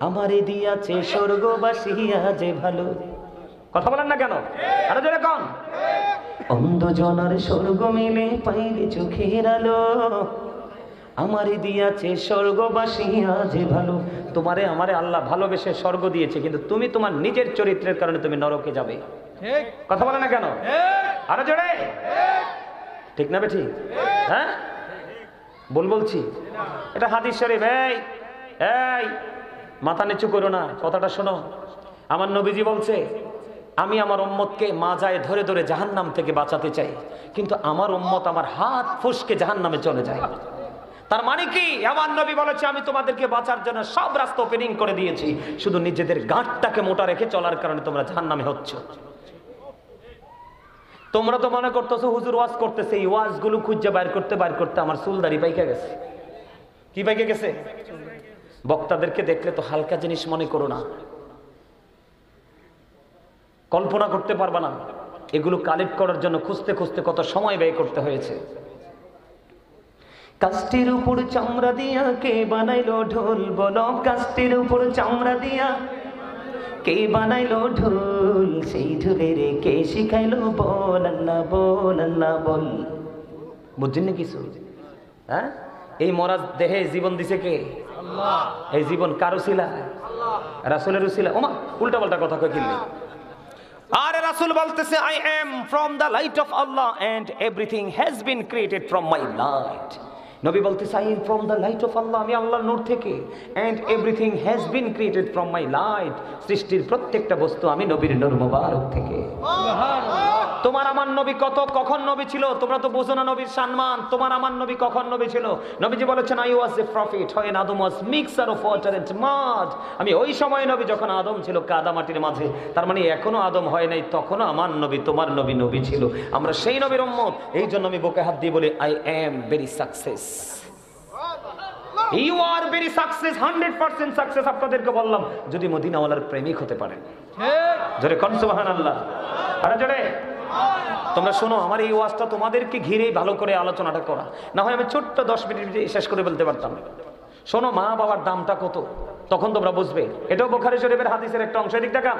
আমারে দিয়াছে স্বর্গবাসিয়া যে ভালো। কথা বলেন না কেন? আরো যারা কোন? অন্ধজনার স্বর্গ মিলে পাইলে চোখের আলো, আমারে দিয়াছে স্বর্গবাসিয়া যে ভালো। তোমারে আমারে আল্লাহ ভালোবেসে স্বর্গ দিয়েছে, কিন্তু তুমি তোমার নিজের চরিত্রের কারণে তুমি নরকে যাবে। কথা বলে না কেন? আরো জোরে ঠিক না বেঠি? হ্যাঁ বলছি, এটা হাদিস শরীফ। এই মাথা নিচু করো না, কথাটা শোনো। আমার নবীজি বলছে, আমি আমার উম্মতকে মাজায় ধরে ধরে জাহান্নাম থেকে বাঁচাতে চাই, কিন্তু আমার উম্মত আমার হাত ফসকে জাহান্নামে চলে যায়। তার মানে কি? আমার নবী বলেছে আমি তোমাদেরকে বাঁচার জন্য সব রাস্তা ওপেনিং করে দিয়েছি, শুধু নিজেদের গাঁটটাকে মোটা রেখে চলার কারণে তোমরা জাহান্নামে হচ্ছ। তোমরা তো মনে করতেছো হুজুর ওয়াজ করতেছে, এই ওয়াজগুলো খুঁজে বাইর করতে আমার চুলদাড়ি পাইকে গেছে। কি পাইকে গেছে? বক্তাদেরকে দেখলে তো হালকা জিনিস মনে করো না, কল্পনা করতে পারবা না এগুলো কালেক্ট করার জন্য খুঁজতে খুঁজতে কত সময় ব্যয় করতে হয়েছে। কাষ্টের উপর চামড়া দিয়া কে বানাইলো ঢোল, বলো কাষ্টের উপর চামড়া দিয়া কে বানাইলো ঢোল, সেই ঢোলের কে শিখাইলো বল আল্লাহ বল আল্লাহ বল। বুঝছেন না কিছু? হ্যাঁ, এই মরাজ দেহে জীবন দিছে কে? আল্লাহ। এই জীবন কারো ছিল? রাসূলের ছিল? ওমা উল্টা পাল্টা কথা কই কিনলে। আরে রাসূল বলতেছে, I am from the light of আল্লাহ and everything has been created from my light. নবী বলতেছে, I am from the light of আল্লাহ, আমি আল্লাহর নূর থেকে, and everything has been created from my light, সৃষ্টির প্রত্যেকটা বস্তু আমি নবীর নূর মোবারক থেকে। তোমার আমার নবী কখন নবী ছিল? তোমরা তো বোঝো না নবীর সম্মান। তোমার আমার নবী কখন নবী ছিল? নবীজি বলেছেন, I was A profit when Adam was mixture of water and mud। আমি ওই সময় নবী যখন আদম ছিল কাদা মাটির মাঝে। তার মানে এখনো আদম হয় নাই, তখনও আমার নবী তোমার নবী ছিল। আমরা সেই নবীর উম্মত। এই জন্য আমি বুকে হাত দিয়ে বলি, I am very success. You are very success, 100% success. আপনাদেরকে বললাম যদি মদিনাওয়ালার প্রেমিক হতে পারেন। জোরে কোন সুবহানাল্লাহ, আরে জোরে। তোমরা শোনো, আমার এই ওয়াজটা তোমাদেরকে ঘিরেই ভালো করে আলোচনাটা করা, না হয় আমি ছোট্ট 10 মিনিট শেষ করে বলতে পারতাম। শোনো, মা বাবার দামটা কত তখন তোমরা বুঝবে। এটাও বুখারী শরীফের হাদিসের একটা অংশ। এদিক টাকা।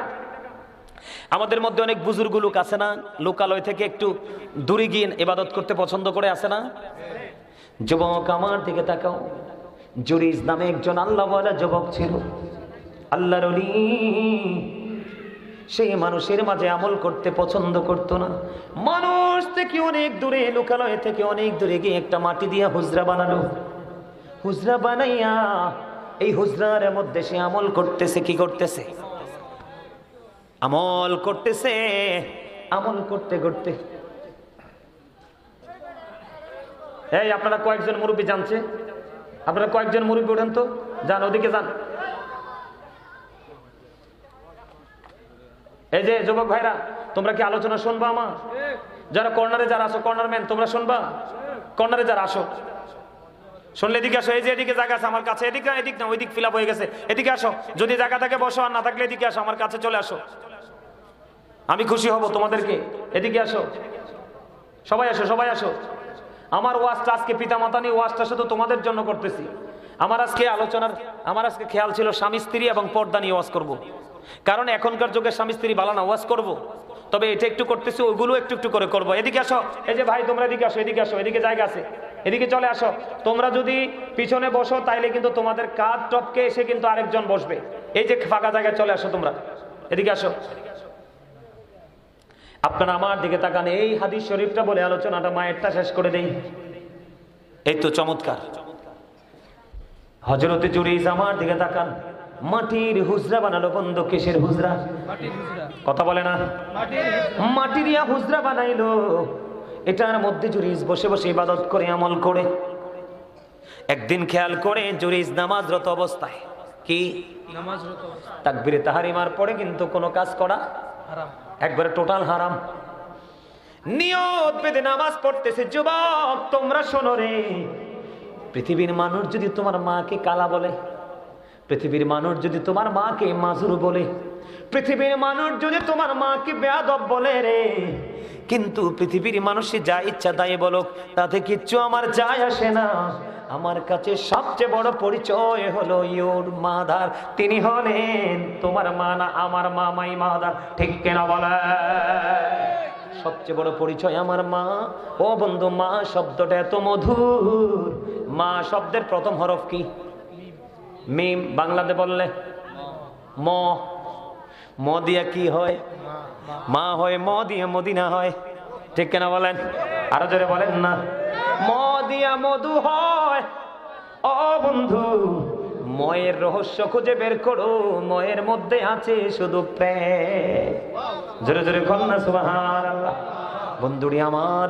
আমাদের মধ্যে অনেক বুজুর্গ লোক আছে না, লোকালয় থেকে একটু দূরে গিয়ে ইবাদত করতে পছন্দ করে, আছে না? যুবক আমার দিকে তাকাও। জুরিজ নামে একজন আল্লাহওয়ালা যুবক ছিল, আল্লাহর ওলি। সেই মানুষের মাঝে আমল করতে পছন্দ করতো না। মানুষ থেকে অনেক দূরে, লোকালয় থেকে অনেক দূরে গিয়ে একটা মাটি দিয়া হুজরা বানালো। হুজরা বানাইয়া এই হুজরার মধ্যে সে আমল করতেছে। কি করতেছে? আমল করতেছে। আমল করতে করতে এই আপনারা কয়েকজন মুরব্বী জানছে, আপনারা কয়েকজন মুরব্বী ওঠেন তো, যান ওদিকে যান। এই যে যুবক ভাইরা, তোমরা কি আলোচনা শুনবা? আমার যারা কর্নারে যারা আসো, কর্নার ম্যান তোমরা শুনবা? কর্নারে যারা আসো, শুনলে এদিকে আসো। এই যে এদিকে জায়গা আছে আমার কাছে, এদিকে এদিক না, ওইদিক ফিল আপ হয়ে গেছে, এদিকে আসো। যদি জায়গা থাকে বসো, আর না থাকলে এদিকে আসো, আমার কাছে চলে আসো, আমি খুশি হব তোমাদেরকে। এদিকে আসো, সবাই আসো, সবাই আসো। আমার ওয়াজটা আজকে পিতামাতা নিয়ে, ওয়াজটা শুধু তোমাদের জন্য করতেছি। আমার আজকে খেয়াল ছিল স্বামী স্ত্রী এবং পর্দা নিয়ে ওয়াজ করব। কারণ এখনকার যুগে স্বামী স্ত্রী বালা না, ওয়াজ করব, তবে এটা একটু করতেছি, ওইগুলো একটু একটু করে করবো। এদিকে আসো। এই যে ভাই তোমরা এদিকে আসো, এদিকে আসো, এদিকে জায়গা আছে, এদিকে চলে আসো। তোমরা যদি পিছনে বসো তাইলে কিন্তু তোমাদের কাঁধ টপকে এসে কিন্তু আরেকজন বসবে। এই যে ফাঁকা জায়গায় চলে আসো তোমরা, এদিকে আসো। আপনারা আমার দিকে তাকান। এই হাদিস শরীফটা বলে আলোচনাটা মায়েরটা শেষ করে দেই। এই তো চমৎকার। হযরতে জুরিজ আমার দিকে তাকান। মাটির হুজরা বানালো বন্ধু। কিসের হুজরা? কথা বলে না। মাটির হুজরা বানাইলো। এটার মধ্যে জুরিজ বসে বসে ইবাদত করে, আমল করে। একদিন খেয়াল করে জুরিজ নামাজরত অবস্থায়, কি নামাজরত অবস্থায় তাকবীরে তাহরিমার পরে কিন্তু কোনো কাজ করা হারাম, একবারে টোটাল হারাম। নিয়ত বেঁধে নামাজ পড়তেছে। যুবক তোমরা শোনো রে, পৃথিবীর মানুষ যদি তোমার মাকে কালা বলে, পৃথিবীর মানুষ যদি তোমার মাকে মাজুর বলে, পৃথিবীর মানুষ যদি তোমার মাকে বেয়াদব বলে রে, কিন্তু পৃথিবীর মানুষে যা ইচ্ছা তাই বলুক, তাতে কিচ্ছু আমার যায় আসে না। আমার কাছে সবচেয়ে বড় পরিচয় হলো ইউর মাদার। তিনি হলেন তোমার মা, না আমার মা, মাই মাদার। ঠিক কেনা বলে? সবচেয়ে বড় পরিচয় আমার মা। ও বন্ধু, মা শব্দটা এত মধুর। মা শব্দের প্রথম হরফ কি? মিম। বাংলাতে বললে ম। ম দিয়া কি হয়? মা হয়। ম দিয়া মদিনা হয়। ঠিক কেনা বলেন? আরো জোরে বলেন না। ম দিয়া মধু হয়। ও বন্ধু, ময়ের রহস্য খুঁজে বের করো। ময়ের মধ্যে আছে শুধু প্রেম। জোরে জোরে কন্যা সুবহানাল্লাহ। বন্ধুরি আমার,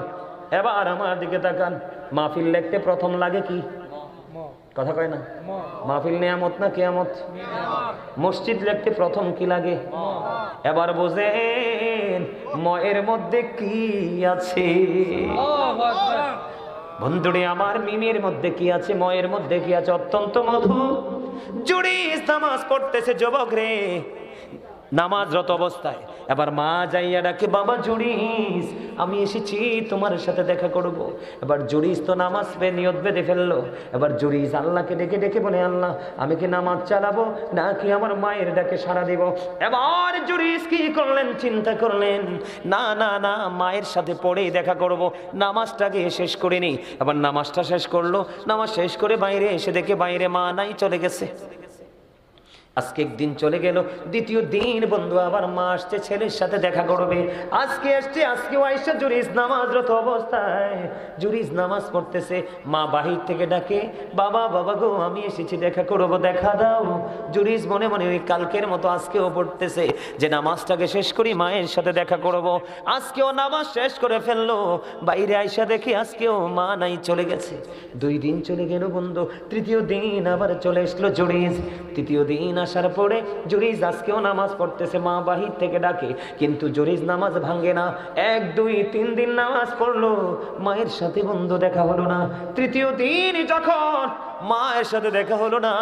এবার আমার দিকে তাকান। মাহফিল লিখতে প্রথম লাগে কি? কথা কয় না? মাহফিল নিয়ামত না কিয়ামত? মসজিদ লিখতে প্রথম কি লাগে? এবার বুঝেন ময়ের মধ্যে কি আছে। বন্ধুরে আমার, মিমের মধ্যে কি আছে, ময়ের মধ্যে কি আছে? অত্যন্ত মধু। জুরিজ নামাজ পড়তেছে যুবক রে, নামাজরত অবস্থায়। এবার মা যাইয়া ডাকে, বাবা জুরিজ, আমি এসেছি তোমার সাথে দেখা করব। এবার জুরিজ তো নামাজ নিয়ত বেঁধে ফেললো। এবার জুরিজ আল্লাহকে ডেকে ডেকে বলে, আল্লাহ আমি কি নামাজ চালাবো নাকি আমার মায়ের ডাকে সাড়া দিব? এবার জুরিজ কি করলেন? চিন্তা করলেন, না না না, মায়ের সাথে পড়েই দেখা করব, নামাজটাকে শেষ করে নি। এবার নামাজটা শেষ করলো। নামাজ শেষ করে বাইরে এসে দেখে বাইরে মা নাই, চলে গেছে। আজকে একদিন চলে গেল, দ্বিতীয় দিন বন্ধু আবার মা আসছে ছেলের সাথে দেখা করবে। আজকে আসছে, আজকেও আইসা জুরিজ নামাজরত অবস্থায়, জুরিজ নামাজ পড়তেছে। মা বাহির থেকে ডাকে, বাবা বাবা গো, আমি এসেছি দেখা করবো, দেখা দাও। জুরিজ মনে মনে ওই কালকের মতো আজকেও পড়তেছে যে নামাজটাকে শেষ করি, মায়ের সাথে দেখা করব। আজকেও নামাজ শেষ করে ফেললো। বাইরে আইসা দেখি আজকেও মা নাই, চলে গেছে। 2 দিন চলে গেল বন্ধু। তৃতীয় দিন আবার চলে আসলো জুরিজ। তৃতীয় দিন আসার পরে জুরিজ আজকেও নামাজ পড়তেছে, মা বাহির থেকে ডাকে, কিন্তু জুরিজ নামাজ ভাঙে না। 1 2 3 দিন নামাজ পড়লো, মায়ের সাথে বন্ধু দেখা হলো না। তৃতীয় দিন যখন মায়ের সাথে দেখা হলো না,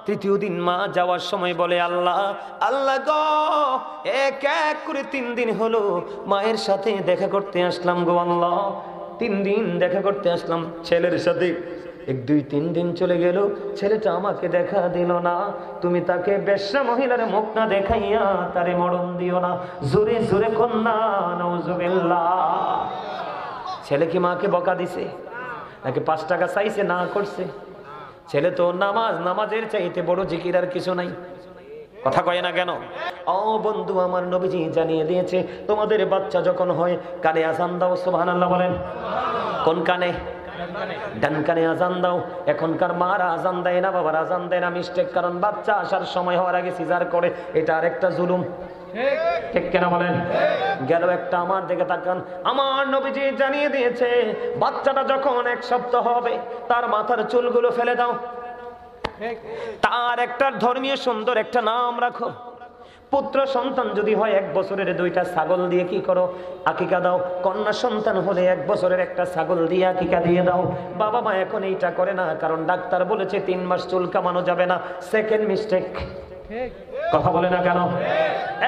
তৃতীয় দিন মা যাওয়ার সময় বলে, আল্লাহ আল্লাহ গো, এক এক করে 3 দিন হলো মায়ের সাথে দেখা করতে আসলাম গো আল্লাহ, 3 দিন দেখা করতে আসলাম ছেলের সাথে, 1 2 3 দিন চলে গেল, ছেলেটা আমাকে দেখা দিল না। তুমি তাকে বেশ্যা মহিলার মুখ না দেখাইয়া তারে মরণ দিও না। জোরে জোরে কন্যা নাউজুবিল্লাহ। ছেলে কি মাকে বকা দিছে নাকি 5 টাকা চাইছে না করছে? ছেলে তো নামাজের চাইতে বড় জিকির আর কিছু নাই। কথা কয় না কেন? ও বন্ধু, আমার নবীজি জানিয়ে দিয়েছে, তোমাদের বাচ্চা যখন হয় কানে আজান দাও, সুবহানাল্লাহ বলেন। কোন কানে? ডান কানে আজান দাও। এখনকার মারা আজান দেয় না, বাবার আজান দেয় না, মিস্টেক। কারণ বাচ্চা আসার সময় হওয়ার আগে সিজার করে, এটা আরেকটা জুলুম। ঠিক কেন বলেন? গেল একটা, আমার দিকে তাকান। আমার নবীজি জানিয়ে দিয়েছে, বাচ্চাটা যখন 1 সপ্তাহ হবে তার মাথার চুলগুলো ফেলে দাও, তার একটা ধর্মীয় সুন্দর একটা নাম রাখো। পুত্র সন্তান যদি হয় 1 বছরের 2টা ছাগল দিয়ে কি করো? আকিকা দাও। কন্যা সন্তান হলে 1 বছরের একটা ছাগল দিয়ে আকিকা দিয়ে দাও। বাবা মা এখন এইটা করে না, কারণ ডাক্তার বলেছে 3 মাস চুল কামানো যাবে না। Second mistake. কথা বলে না কেন?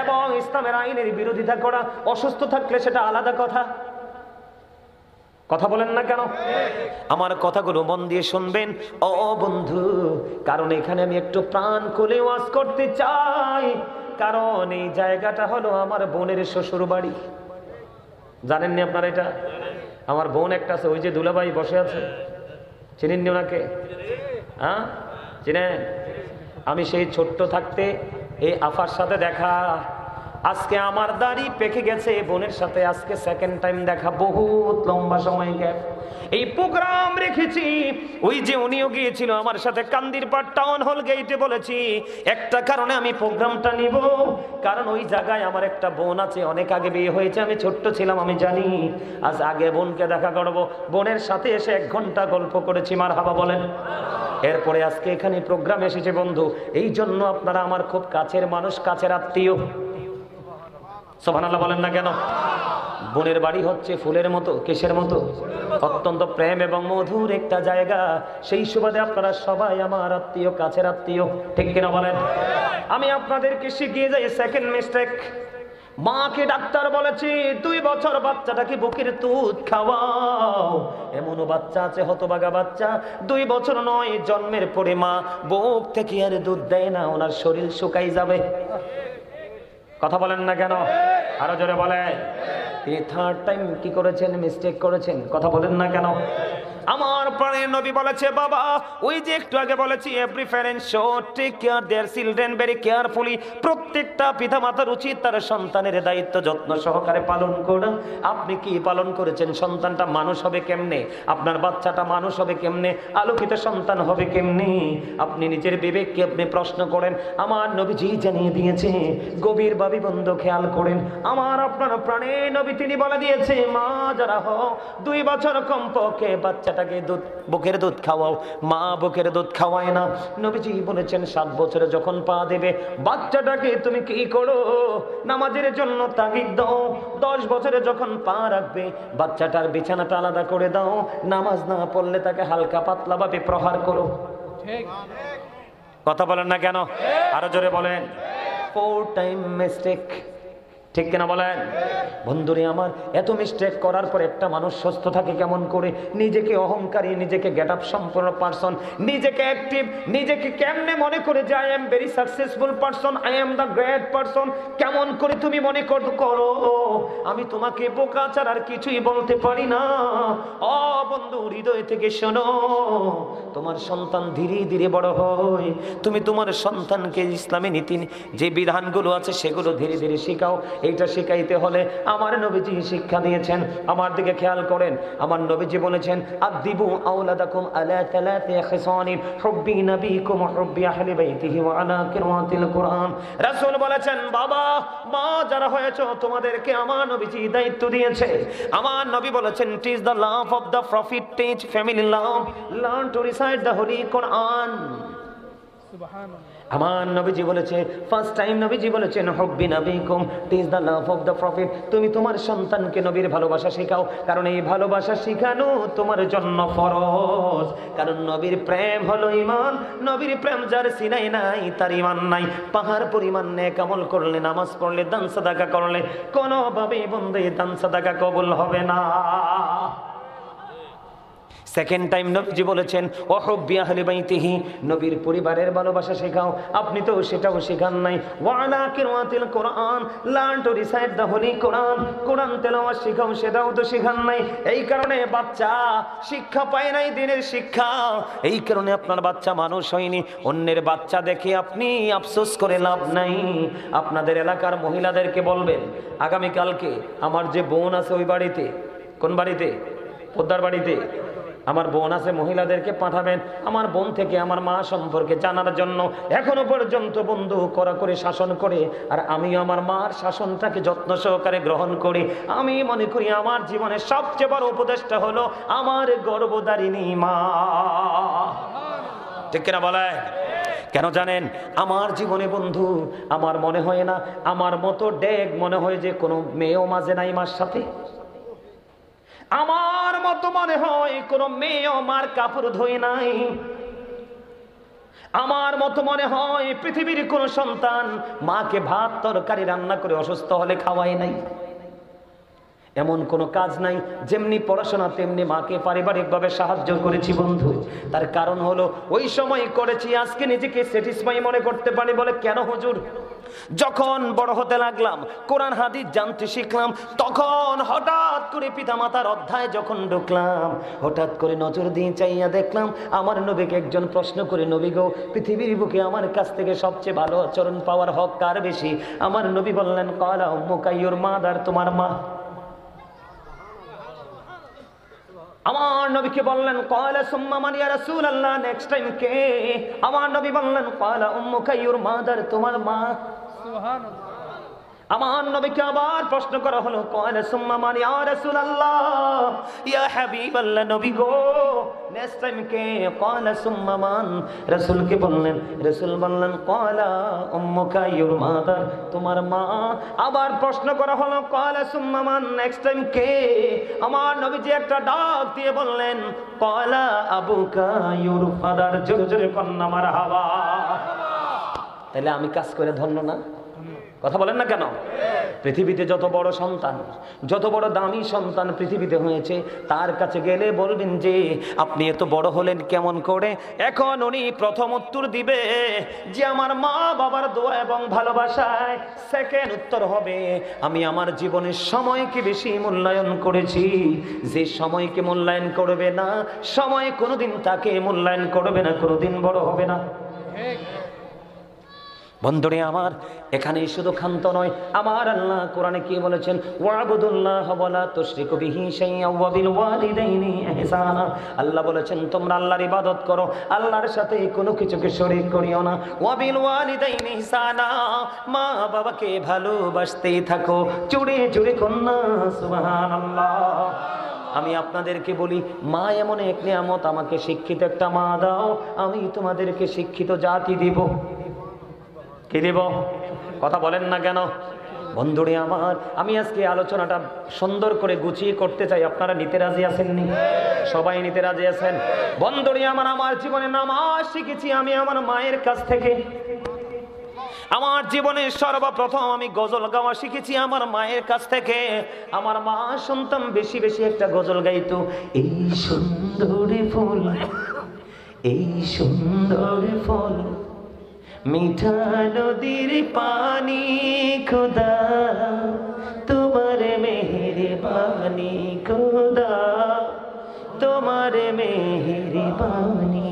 এবং ইসলামের আইনের বিরোধিতা করা, অসুস্থ থাকলে সেটা আলাদা কথা। কথা বলেন না কেন? আমার কথাগুলো মন দিয়ে শুনবেন ও বন্ধু, কারণ এখানে আমি একটু প্রাণ খুলে ওয়াজ করতে চাই। কারণ এই জায়গাটা হলো আমার বোনের শ্বশুর বাড়ি। জানেননি আপনারা এটা? আমার বোন একটা আছে, ওই যে দুলাভাই বসে আছে, চিনেননি ওনাকে? হ্যাঁ চিনেন? আমি সেই ছোট্ট থাকতে এই আফার সাথে দেখা, আজকে আমার দাড়ি পেকে গেছে, বোনের সাথে আজকে সেকেন্ড টাইম দেখা, বহুত লম্বা সময় গ্যাপ। এই প্রোগ্রাম রেখেছি, ওই যে উনিও গিয়েছিল আমার সাথে কান্দিরপাড় টাউন হল গেটে। বলেছি একটা কারণে আমি প্রোগ্রামটা নিব, কারণ ওই জায়গায় আমার একটা বোন আছে, অনেক আগে বিয়ে হয়েছে, আমি ছোট্ট ছিলাম, আমি জানি। আজ আগে বোনকে দেখা করব, বোনের সাথে এসে 1 ঘন্টা গল্প করেছি, মারহাবা বলেন। এরপরে আজকে এখানে প্রোগ্রাম এসেছে বন্ধু, এই জন্য আপনারা আমার খুব কাছের মানুষ, কাছের আত্মীয়। সুবহানাল্লাহ বলেন না কেন? বোনের বাড়ি হচ্ছে ফুলের মতো, কিসের মতো? অত্যন্ত প্রেম এবং মধুর একটা জায়গা। সেই সুবাদে আপনারা সবাই আমার আত্মীয়, কাছের আত্মীয়। ঠিক কিনা বলেন? আমি আপনাদেরকে শিখিয়ে যাই সেকেন্ড মিস্টেক। মাকে ডাক্তার বলেছি 2 বছর বাচ্চাটাকে বুকের দুধ খাওয়াও। এমনও বাচ্চা আছে, হতভাগা বাচ্চা, 2 বছর নয়, জন্মের পরে মা বুক থেকে আর দুধ দেয় না, ওনার শরীর শুকাই যাবে। কথা বলেন না কেন? আরো জোরে বলে। তিনি 3rd টাইম কি করেছেন? মিস্টেক করেছেন। কথা বলেন না কেন? আমার প্রাণের নবী বলেছে, বাবা ওই যে একটু আগে বলেছি, every parent should take care their children very carefully. প্রত্যেকটা পিতামাতার উচিত তার সন্তানের দায়িত্ব যত্ন সহকারে পালন করা। আপনি কি পালন করেছেন? সন্তানটা মানুষ হবে কেমনে? আপনার বাচ্চাটা মানুষ হবে কেমনে? আলোকিত সন্তান হবে কেমনে? আপনি নিজের বিবেককে আপনি প্রশ্ন করেন। আমার নবীজি জানিয়ে দিয়েছে, গভীরভাবে বন্ধু খেয়াল করেন। আমার আপনার প্রাণের নবী তিনি বলে দিয়েছে, মা যারা হও 2 বছর কমপক্ষে বাচ্চাটাকে বুকের দুধ খাওয়াও। মা বুকের দুধ খাওয়ায় না। নবীজি বলেছেন 7 বছরে যখন পা দেবে, বাচ্চাটাকে তুমি কি করো? নামাজের জন্য তাগিদ দাও। 10 বছরে যখন পা রাখবে, বাচ্চাটার বিছানাটা আলাদা করে দাও। নামাজ না পড়লে তাকে হালকা পাতলা ভাবে প্রহার করো। কথা বলেন না কেন? আরো জোরে বলেন। 4 টাইম মিস্টেক। ঠিক কিনা বলেন? বন্ধুরে আমার, এত মিস্টেক করার পর একটা মানুষ সুস্থ থাকে কেমন করে? নিজেকে অহংকারী, নিজেকে গেট আপ সম্পন্ন পারসন, নিজেকে অ্যাক্টিভ, নিজেকে কেমনে মনে করে যে I am very successful person, I am the great person. কেমন করে তুমি মনে করো আমি তোমাকে বোকা ছাড়া আর কিছুই বলতে পারি না? ও বন্ধু, হৃদয় থেকে শোনো, তোমার সন্তান ধীরে ধীরে বড় হয়। তুমি তোমার সন্তানকে ইসলামী নীতি যে বিধানগুলো আছে সেগুলো ধীরে ধীরে শেখাও। এইটা শিখাইতে হলে আমার নবীজি শিক্ষা দিয়েছেন। আমার দিকে খেয়াল করেন। আমার নবীজি বলেছেন, আদিবু আওলাদাকুম আলা 3 খিসানিন হুব্বি নবীকুম হুব্বি আহলি বাইতিহি ওয়া আলা কিরাতিল কুরআন। রাসূল বলেছেন, বাবা মা যারা হয়েছে তোমাদেরকে আমার নবীজি দায়িত্ব দিয়েছে। আমার নবী বলেছেন, teach the love of the prophet, teach family love, learn to recite the holy Quran. আমার নবীজি বলেছে, ফার্স্ট টাইম নবীজি বলেছেন হুব্বি নবীকুম teach the love of the prophet. তুমি তোমার সন্তানকে নবীর ভালোবাসা শেখাও, কারণ এই ভালোবাসা শেখানো তোমার জন্য ফরজ। কারণ নবীর প্রেম হলো ঈমান, নবীর প্রেম যার সিনাই নাই তার ঈমান নাই। পাহাড় পরিমাণ নেক আমল করলে, নামাজ পড়লে, দান সাদাকা করলে কোনোভাবেই বন্ধু দান সাদাকা কবুল হবে না। সেকেন্ড টাইম নবীজি বলেছেন ওয়াহুব্বি আহলি বাইতিহি, নবীর পরিবারের ভালোবাসা শেখাও। আপনি তো সেটাও শেখান নাই। ওয়ালা কিরাতিল কোরআন, learn to recite the holy Quran, কোরআন তেলাওয়াত শেখাও, সেটাও তো শেখান নাই। এই কারণে বাচ্চা শিক্ষা পায় নাই, দিনের শিক্ষা। এই কারণে আপনার বাচ্চা মানুষ হয়নি। অন্যের বাচ্চা দেখে আপনি আফসোস করে লাভ নাই। আপনাদের এলাকার মহিলাদেরকে বলবেন, আগামীকালকে আমার যে বোন আছে ওই বাড়িতে, কোন বাড়িতে? পোদ্দার বাড়িতে আমার বোন আছে, মহিলাদেরকে পাঠাবেন আমার বোন থেকে আমার মা সম্পর্কে জানার জন্য। এখনো পর্যন্ত বন্ধু করা করে শাসন করে, আর আমি আমার মার শাসনটাকে যত্ন সহকারে গ্রহণ করি। আমি মনে করি আমার জীবনের সবচেয়ে বড় উপদেশটা হলো আমার গর্ভধারিণী মা। ঠিক কিনা বলে? কেন জানেন? আমার জীবনে বন্ধু আমার মনে হয় না আমার মতো ডেগ মনে হয় যে কোনো মেয়েও মাঝে নাই মার সাথে। আমার মতো মনে হয় কোন মেয়েও মার কাপড় ধোয় নাই। আমার মতো মনে হয় পৃথিবীর কোন সন্তান মাকে ভাত তরকারি রান্না করে অসুস্থ হলে খাওয়ায় নাই। এমন কোনো কাজ নাই। যেমনি পড়াশোনা তেমনি মাকে পারিবারিকভাবে সাহায্য করেছি বন্ধু। তার কারণ হলো ওই সময় করেছি, আজকে নিজেকে স্যাটিসফাই মনে করতে পারি বলে। কেন হুজুর? যখন বড় হতে লাগলাম, কোরআন হাদিস জানতে শিখলাম, তখন হঠাৎ করে পিতামাতার অধ্যায় যখন ঢুকলাম, হঠাৎ করে নজর দিয়ে চাইয়া দেখলাম আমার নবীকে একজন প্রশ্ন করে, নবী গো, পৃথিবীর বুকে আমার কাছ থেকে সবচেয়ে ভালো আচরণ পাওয়ার হক কার বেশি? আমার নবী বললেন, ক্বালা উম্মুকা, ইউর মাদার, তোমার মা। আমার নবীকে বললেন, ক্বালা সুম্মা মান ইয়া রাসূলুল্লাহ, নেক্সট টাইম কে? আমার নবী বললেন, ক্বালা উম্মুকা, ইউর মাদার, তোমার মা। সুবহানাল্লাহ। আমার নবীকে আবার প্রশ্ন করা হলো, ক্বালা সুম্মা মান ইয়া রাসূলুল্লাহ, ইয়া হাবিবাল্লাহ, নবী গো, নেক্সট টাইম কে? ক্বালা সুম্মা মান, রাসূলকে বললেন। রাসূল বললেন, ক্বালা উম্মুকা, ইউর মাদার, তোমার মা। আবার প্রশ্ন করা হলো, ক্বালা সুম্মা মান, নেক্সট টাইম কে? আমার নবীজি একটা ডাক দিয়ে বললেন, ক্বালা আবুকা, ইউর ফাদার। জোরে জোরে কন্যা মারহাবা। তাহলে আমি কাজ করে ধন্য না? কথা বলেন না কেন? পৃথিবীতে যত বড় সন্তান, যত বড় দামি সন্তান পৃথিবীতে হয়েছে, তার কাছে গেলে বলবেন যে আপনি এত বড় হলেন কেমন করে? এখন উনি প্রথম উত্তর দিবে যে আমার মা বাবার দোয়া এবং ভালোবাসায়। সেকেন্ড উত্তর হবে আমি আমার জীবনের সময়কে বেশি মূল্যায়ন করেছি। যে সময়কে মূল্যায়ন করবে না, সময় কোনোদিন তাকে মূল্যায়ন করবে না, কোনোদিন বড় হবে না। বন্ধুরে আমার, এখানেই শুধু ক্ষান্ত নয়, আমার আল্লাহ কোরআনে কি বলেছেন? ওয়াবুদুল্লাহ ওয়ালা তুশরিকু বিহি শাইআ ওয়া বিল ওয়ালিদাইনি ইহসানা। আল্লাহ বলেছেন তোমরা আল্লাহর ইবাদত করো, আল্লাহর সাথে কোনো কিছুকে শরীক করিও না। ওয়া বিল ওয়ালিদাইনি ইহসানা, মা বাবাকে ভালোবাসতেই থাকো। জোরে জোরে কন্যা সুবহানাল্লাহ। আমি আপনাদেরকে বলি, মা এমন এক নিয়ামত, আমাকে শিক্ষিত একটা মা দাও, আমি তোমাদেরকে শিক্ষিত জাতি দিব। কি দেব? কথা বলেন না কেন? বন্ধুরে আমার, আমি আজকে আলোচনাটা সুন্দর করে গুছিয়ে করতে চাই। আপনারা নিতে রাজি আছেননি? সবাই নিতে রাজি আছেন? বন্ধুরে আমার, আমার জীবনে নামাজ শিখেছি আমি আমার মায়ের কাছ থেকে। আমার জীবনে সর্বপ্রথম আমি গজল গাওয়া শিখেছি আমার মায়ের কাছ থেকে। আমার মা শুনতাম বেশি বেশি একটা গজল গাইতো, এই সুন্দর ফুল, এই সুন্দর ফল, মিঠা নদীর পানি, খোদা তোমার মেহেরবানি, খোদা তোমার মেহেরবানি।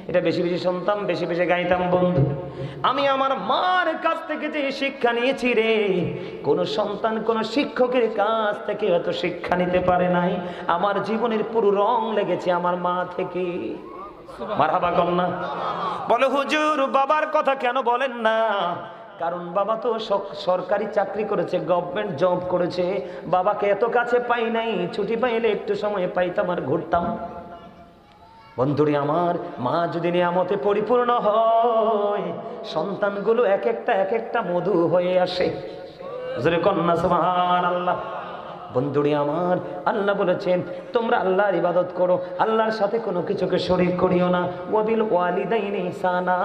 এটা বেশি বেশি শুনতাম, বেশি বেশি গাইতাম। বন্ধু, আমি আমার মার কাছ থেকে যে শিক্ষা নিয়েছি রে, কোন সন্তান কোন শিক্ষকের কাছ থেকে এত শিক্ষা নিতে পারে নাই। আমার জীবনের পুরো রং লেগেছে আমার মা থেকে। মারহাবা কন্যা। বলে হুজুর বাবার কথা কেন বলেন না? কারণ বাবা তো সরকারি চাকরি করেছে, গভর্নমেন্ট জব করেছে। বাবাকে এত কাছে পাই নাই, ছুটি পাইলে একটু সময় পাইতাম আর ঘুরতাম। বন্ধুরি আমার, মা যদি নিয়ামতে পরিপূর্ণ হয়, সন্তানগুলো এক একটা মধু হয়ে আসে। জোরে কন্যা সুবহানাল্লাহ। বন্ধুরি আমার, আল্লাহ বলেছেন তোমরা আল্লাহর ইবাদত করো, আল্লাহর সাথে কোনো কিছুকে শরীক করিও না। ওয়াবিল ওয়ালিদাইনি ইহসানা,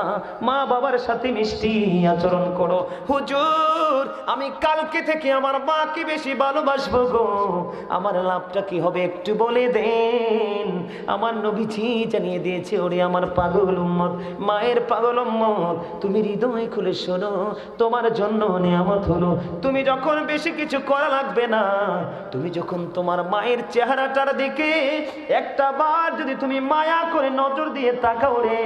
মা বাবার সাথে মিষ্টি আচরণ করো। হুজুর, আমি কালকে থেকে আমার মাকে বেশি ভালোবাসবো গো, আমার লাভটা কি হবে একটু বলে দেন। আমার নবীজি জানিয়ে দিয়েছে, ওরে আমার পাগল উম্মত, মায়ের পাগল উম্মত, তুমি হৃদয় খুলে শোনো, তোমার জন্য নিয়ামত হলো তুমি যখন বেশি কিছু করা লাগবে না, তুমি যখন তোমার মায়ের চেহারাটার দিকে একটা বার যদি তুমি মায়া করে নজর দিয়ে তাকাও রে,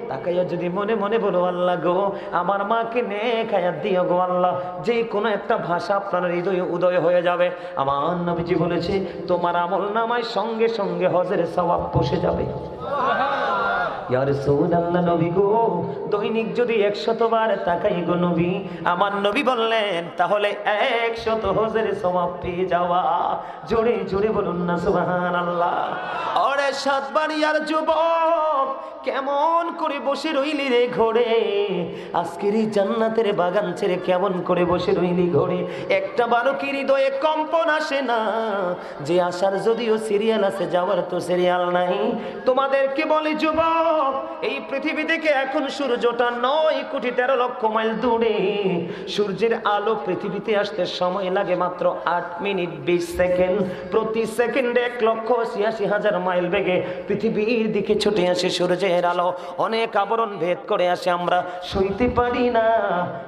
তাকাইয়া যদি মনে মনে বলো আল্লাহ গো আমার মাকে নেক হায়াত দিও গো আল্লাহ, যে কোনো একটা ভাষা আপনার হৃদয়ে উদয় হয়ে যাবে। আমার নবীজি বলেছে তোমার আমল নামায় সঙ্গে সঙ্গে হজের সওয়াব বসে যাবে। ইয়া রাসূলুল্লাহ, নবী গো দৈনিক যদি 100 বার তাকাই গো নবী, আমার নবী বললেন তাহলে 100 হজের সওয়াব পেয়ে যাওয়া। জোরে জোরে বলুন না সুবহানাল্লাহ। ওরে সাতবাড়িয়ার যুবক, কেমন করে বসে রইলি রে ঘরে, আজকের এই জান্নাতের বাগান ছেড়ে কেমন করে বসে রইলি ঘরে? একটা বারো কি হৃদয়ে কম্পন আসে না যে আসার যদিও সিরিয়াল আছে, যাওয়ার তো সিরিয়াল নাই? তোমাদেরকে বলি যুবক, এই পৃথিবী থেকে এখন সূর্যটা 9,13,00,000 মাইল দূরে। সূর্যের আলো পৃথিবীতে আসতে সময় লাগে মাত্র 8 মিনিট 20 সেকেন্ড। প্রতি সেকেন্ডে 1,86,000 মাইল বেগে পৃথিবীর দিকে ছুটে আসে সূর্যের আলো। অনেক আবরণ ভেদ করে আসে, আমরা সইতে পারি না।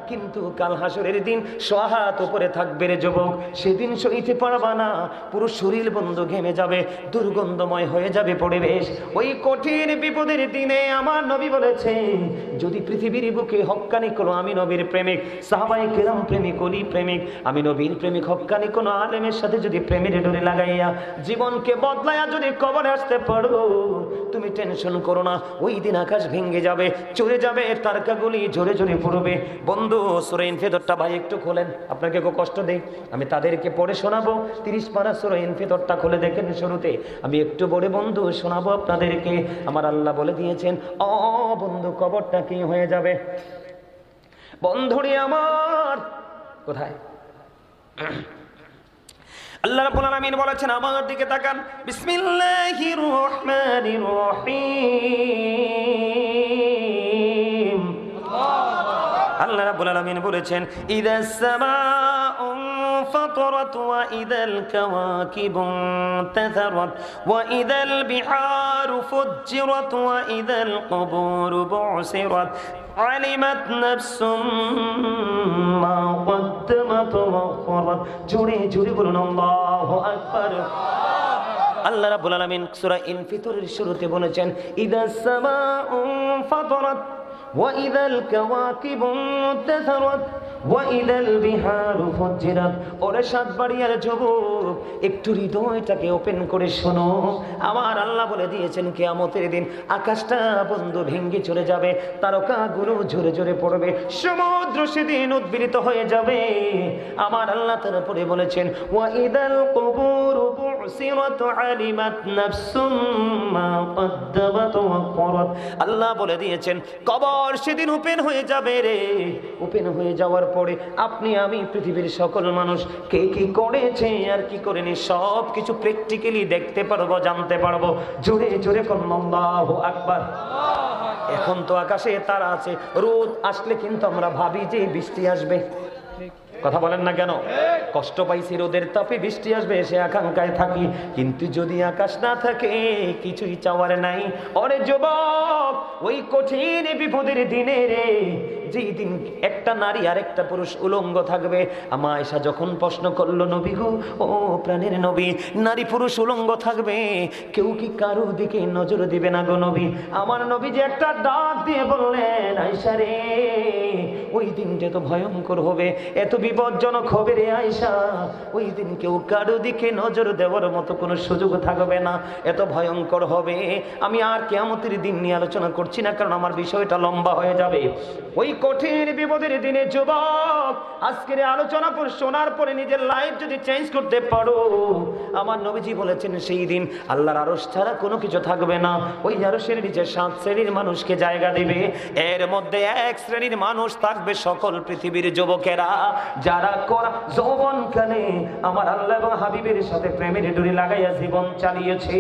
কিন্তু কাল হাসরের দিন সোহাত উপরে থাকবে রে যুবক, সেদিন সইতে পারবা না, পুরো শরীর বন্ধ ঘেমে যাবে, দুর্গন্ধময় হয়ে যাবে পরিবেশ। ওই কঠিন বিপদের দিনে আমার নবী বলেছে, যদি পৃথিবীর বুকে হক্কানি কোনো আমি নবীর প্রেমিক, সাহাবায়ে কেরাম প্রেমিক, ওলি প্রেমিক, আমি নবীর প্রেমিক হক্কানি কোনো আলেমের সাথে যদি প্রেমের ডোরে লাগাইয়া জীবনকে বদলাইয়া যদি কবরে আসতে পারো, তুমি টেনশন করো না, ওই দিন আকাশ ভেঙে যাবে, চলে যাবে, তারকাগুলি জোরে জোরে পড়বে। বন্ধু সূরা ইনফিতরটা ভাই একটু খোলেন, আপনাকে কেউ কষ্ট দেই, আমি তাদেরকে পড়ে শোনাবো। 30 পারা সূরা ইনফিতরটা খুলে দেখেন শুরুতে, আমি একটু বড় বন্ধু শোনাবো আপনাদেরকে। আমার আল্লাহ বলে দিয়েছেন, ও বন্ধু কবরটা কি হয়ে যাবে। বন্ধুরি আমার, কোথায় আল্লাহ রাব্বুল আলামিন বলেছেন, আমার দিকে তাকান, বিসমিল্লাহির রহমানির রহিম। আল্লাহ রাব্বুল আলামিন বলেছেন, ইদাস সামাউ فطرت وإذا الكواكب انتثرت وإذا البحار فجرت وإذا القبور بعثرت علمت نفس ما قدمت وأخرت। জোরে জোরে বলুন আল্লাহু আকবার। আল্লাহ রাব্বুল আলামিন সূরা ইনফিতরের শুরুতে বলেছেন, ইদাস সামাউ ফাতারাত وإذا الكواكب انتثرت وإذا البحار فجرت। ওরে সাতবাড়িয়ার যুবক, একটু হৃদয়টাকে ওপেন করে শোনো। আমার আল্লাহ বলে দিয়েছেন কিয়ামতের দিন আকাশটা বন্ধু ভেঙে চলে যাবে, তারকাগুলো ঝরে ঝরে পড়বে, সমুদ্র সেদিন উদ্বেলিত হয়ে যাবে। আমার আল্লাহ তারপরে বলেছেন, ওয়াইদাল কুবুরু বুসিরাত আলিমাত নাফসুম মা কদ্দামাত ওয়া আখরাত। আল্লাহ বলে দিয়েছেন কবর সেদিন ওপেন হয়ে যাবে রে। ওপেন হয়ে যাওয়ার পরে আপনি আমি পৃথিবীর সকল মানুষ কে কি করেছে আর কি করেনি সব কিছু প্র্যাকটিক্যালি দেখতে পারবো, জানতে পারবো। জোরে জোরে আল্লাহু আকবার। এখন তো আকাশে তারা আছে, রোদ আসলে কিন্তু আমরা ভাবি যে বৃষ্টি আসবে, কথা বলেন না কেন? কষ্ট পাইছি রোদের তাপে বৃষ্টি আসবে সে আকাঙ্ক্ষায় থাকি, কিন্তু যদি আকাশ না থাকে কিছুই চাওয়ার নাই। ওরে যুবক, ওই কঠিন বিপদের দিনে রে, যেই দিন একটা নারী আর একটা পুরুষ উলঙ্গ থাকবে, আমা আয়েশা যখন প্রশ্ন করলো, নবী গো, ও প্রাণের নবী, নারী পুরুষ উলঙ্গ থাকবে, কেউ কি কারো দিকে নজর দিবে না গো নবী? আমার নবী যে একটা ডাক দিয়ে বললেন, আয়েশা রে, ওই দিন যে তো ভয়ঙ্কর হবে, এত বিপজ্জনক হবে রে আয়েশা, ওই দিন কেউ কারো দিকে নজর দেওয়ার মতো কোনো সুযোগ থাকবে না, এত ভয়ঙ্কর হবে। আমি আর কিয়ামতের দিন নিয়ে আলোচনা করছি না, কারণ আমার বিষয়টা লম্বা হয়ে যাবে। ওই কঠিন বিপদের দিনে যুবক, আজকের আলোচনা পর শোনার পরে নিজের লাইফ যদি চেঞ্জ করতে পারো, আমার নবীজি বলেছেন সেই দিন আল্লাহর আরশ ছাড়া কোনো কিছু থাকবে না। ওই আরশের নিচে 7 শ্রেণীর মানুষকে জায়গা দিবে। এর মধ্যে 1 শ্রেণীর মানুষ থাকবে সকল পৃথিবীর যুবকেরা, যারা যৌবনকালে আমার আল্লাহ এবং হাবিবের সাথে প্রেমের ডুরি লাগাইয়া জীবন চালিয়েছে।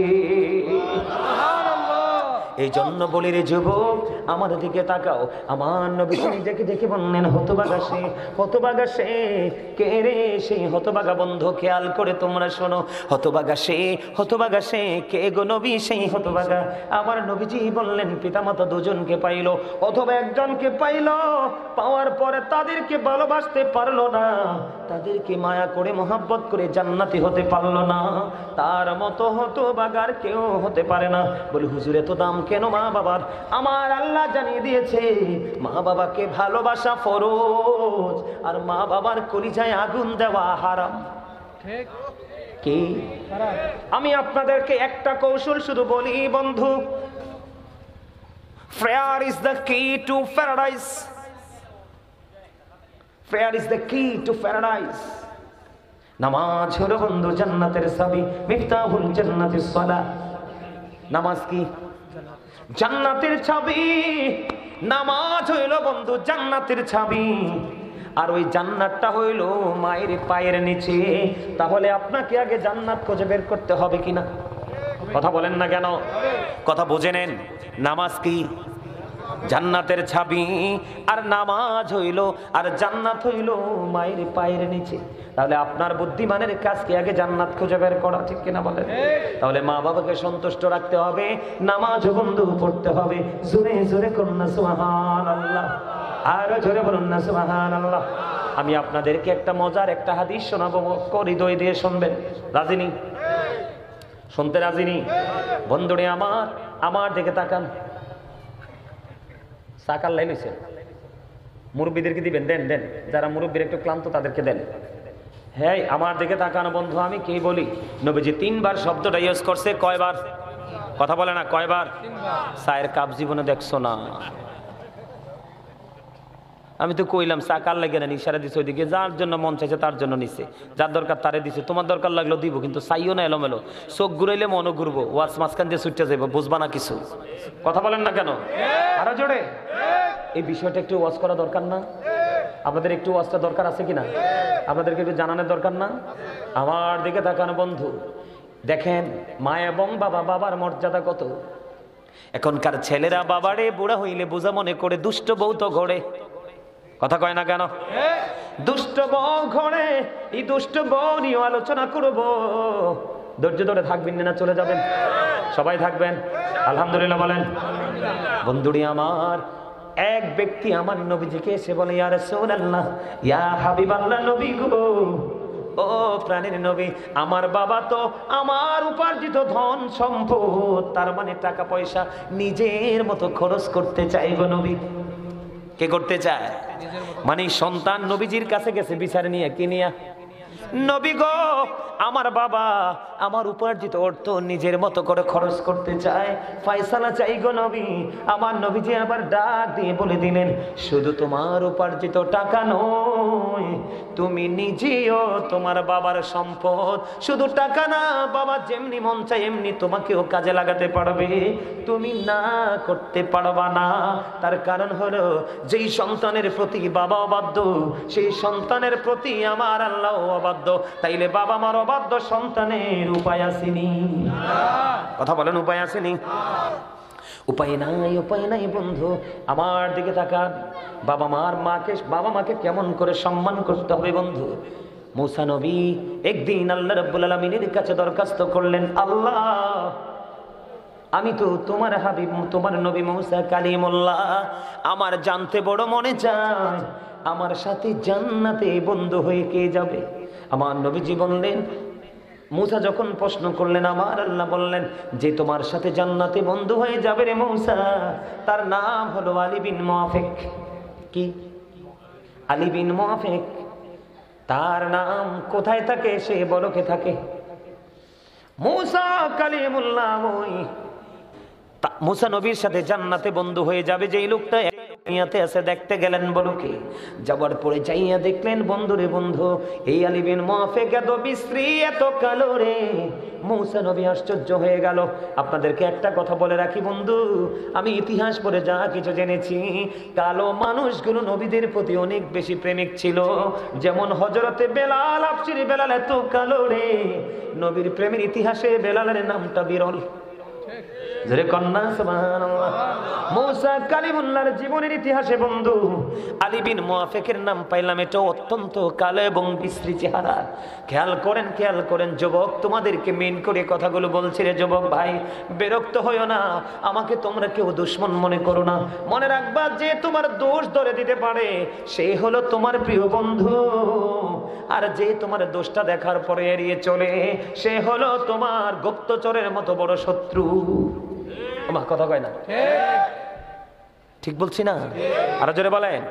এই জন্য বলি রে যুবক, আমার দিকে তাকাও। আমার নবী নিজেকে দেখে বললেন, হতভাগা সে, হতভাগা সে। কে রে সেই হতভাগা বন্ধু? খেয়াল করে তোমরা শোনো। হতভাগা সে, হতভাগা সে। কে গো নবী সেই হতভাগা? আমার নবীজি বললেন, পিতামাতা দুজনকে পাইল অথবা একজনকে পাইল, পাওয়ার পরে তাদেরকে ভালোবাসতে পারলো না, তাদেরকে মায়া করে মোহাব্বত করে জান্নাতি হতে পারলো না, তার মতো হতভাগার কেউ হতে পারে না। বলি হুজুর এত দাম কেন মা বাবার? আমার আল্লাহ জানিয়ে দিয়েছে মা বাবাকে ভালোবাসা ফরজ, আর মা বাবার কলিজায় আগুন দেওয়া হারাম। ঠিক কি? আমি আপনাদেরকে একটা কৌশল শুধু বলি বন্ধু, prayer is the key to paradise. Prayer is the key to paradise. নামাজ হলো বন্ধু জান্নাতের চাবি, মিফতাহুল জান্নাতিস সালাহ। নামাজ কি? জান্নাতের চাবি। নামাজ হইল বন্ধু জান্নাতের চাবি, আর ওই জান্নাতটা হইল মায়ের পায়ের নিচে। তাহলে আপনাকে আগে জান্নাত খুঁজে বের করতে হবে কিনা? কথা বলেন না কেন? কথা বুঝে নেন। নামাজ কি? জান্নাতের চাবি। আর নামাজ হইল, আর জান্নাত হইল মায়ের পায়ের নিচে। তাহলে আপনার বুদ্ধিমানের কাজ কি আগে জান্নাত খুঁজে বের করা, ঠিক কিনা বলেন? তাহলে মা বাবাকে সন্তুষ্ট রাখতে হবে, নামাজ বন্ধু পড়তে হবে। জোরে জোরে করুন না সুবহানাল্লাহ, আর জোরে বলুন না সুবহানাল্লাহ। আমি আপনাদেরকে একটা মজার একটা হাদিস শোনাবো, হৃদয় দিয়ে শুনবেন। রাজিনী? শুনতে রাজিনী? বন্ধুরে আমার দিকে তাকান। সাকার লাইনেছেন, মুরব্বীদেরকে দিবেন, দেন দেন, যারা মুরব্বীর একটু ক্লান্ত তাদেরকে দেন। হ্যাঁ, আমার দিকে তাকানো বন্ধু। আমি কি বলি? নবীজি 3 বার শব্দটা ইউজ করছে। কয়বার? কথা বলে না, কয়বার? 4 কাপ জীবনে দেখছো না? আমি তো কইলাম চা কার লাগে না, ইশারা দিছে ওইদিকে, যার জন্য মন চাইছে তার জন্য নিছে, যার দরকার তারে দিছে। তোমার দরকার লাগলো দিব, কিন্তু চাইও না এলোমেলো। চোখ ঘুরাইলে মনও ঘুরবো, ওয়াজ মাঝখান দিয়ে ছুটতে যাবো, বুঝবা না কিছু। কথা বলেন না কেন? আরো জোরে। এই বিষয়টা একটু ওয়াজ করা দরকার না? আপনাদের একটু ওয়াজটা দরকার আছে কিনা? আপনাদেরকে একটু জানানোর দরকার না? আমার দিকে তাকানো বন্ধু, দেখেন মা এবং বাবা, বাবার মর্যাদা কত। এখনকার ছেলেরা বাবারে বুড়া হইলে বোঝা মনে করে দুষ্ট বউ তো ঘরে। কথা কয় না কেন? দুষ্ট বউ ঘরে। এই দুষ্ট বউ নিয়ে আলোচনা করবো। ধৈর্য ধরে থাকবেন না চলে যাবেন? সবাই থাকবেন? আলহামদুলিল্লাহ বলেন। বন্ধুরি আমার, এক ব্যক্তি আমার নবীজিকে এসে বলে, ইয়া রাসূলুল্লাহ, ইয়া হাবিবাল্লাহ, নবী গো, ও প্রাণের নবী, আমার বাবা তো আমার উপার্জিত ধন সম্পদ, তার মানে টাকা পয়সা নিজের মতো খরচ করতে চাই গো নবী। কে করতে চায়? মানে সন্তান নবীজির কাছে গেছে বিচার নিয়ে, কি নিয়ে? নবী গো, আমার বাবা আমার উপার্জিত অর্থ নিজের মতো করে খরচ করতে চায়, ফয়সালা চাই গো নবী। আমার নবীজি আবার ডাক দিয়ে বলে দিলেন, শুধু তোমার উপার্জিত টাকা নয়, তুমি নিজেও তোমার বাবার সম্পদ। শুধু টাকা না, বাবা যেমনি মন চায় এমনি তোমাকেও কাজে লাগাতে পারবে, তুমি না করতে পারবা না। তার কারণ হলো, যেই সন্তানের প্রতি বাবা অবাধ্য, সেই সন্তানের প্রতি আমার আল্লাহ অবাধ্য। তাইলে বাবা মার অবাধ্য সন্তানের উপায় আসেনি। কথা বলেন, উপায় আসেনি? উপায় নাই, উপায় নাই বন্ধু। আমার দিকে তাকান। বাবা মাকে কেমন করে সম্মান করতে হবে বন্ধু। মুসা নবী একদিন আল্লাহ রাব্বুল আলামিনের কাছে দরখাস্ত করলেন, আল্লাহ, আমি তো তোমার হাবিব, তোমার নবী মুসা কালিমুল্লাহ, আমার জানতে বড় মনে চায়, আমার সাথে জান্নাতে বন্ধু হয়ে কে যাবে? আমার নবীজি বললেন, মুসা যখন প্রশ্ন করলেন, আমার আল্লাহ বললেন যে তোমার সাথে জান্নাতে বন্ধু হয়ে যাবে রে মুসা, তার নাম হলো আলী বিন মুআফিক। কি? আলী বিন মুআফিক, তার নাম কোথায় থাকে? সে বলকে থাকে। মুসা কালিমুল্লাহ ওই মুসা নবীর সাথে জান্নাতে বন্ধু হয়ে যাবে যেই লোকটা দুনিয়াতে আছে, দেখতে গেলেন বলকে। যাবার পরে চাইয়া দেখলেন বন্ধুরে বন্ধু, এই আলী বিন মুআফিক এত বিশ্রী, এত কালো রে। মুসা নবী আশ্চর্য হয়ে গেল। আপনাদেরকে একটা কথা বলে রাখি বন্ধু, আমি ইতিহাস পড়ে যা কিছু জেনেছি, কালো মানুষগুলো নবীদের প্রতি অনেক বেশি প্রেমিক ছিল। যেমন হযরতে বেলাল, আফসির বেলাল এত কালো রে, নবীর প্রেমের ইতিহাসে বেলালের নামটা বিরল। জোরে কন্যা সুবহানাল্লাহ। মুসা কালিমুল্লাহর জীবনের ইতিহাসে বন্ধু আলী বিন মুআফিকের নাম পাইলাম, এটা অত্যন্ত কালো এবং বিশ্রী চেহারা। খেয়াল করেন যুবক, তোমাদেরকে মেন করে কথাগুলো বলছি রে যুবক ভাই, বিরক্ত হইও না, আমাকে তোমরা কেউ দুশমন মনে করো না। মনে রাখবা, যে তোমার দোষ ধরে দিতে পারে সে হলো তোমার প্রিয় বন্ধু, আর যে তোমার দোষটা দেখার পরে এড়িয়ে চলে সে হলো তোমার গুপ্তচরের মতো বড় শত্রু। আমার কথা কয় না? ঠিক বলছি না? আরো জোরে বলেন।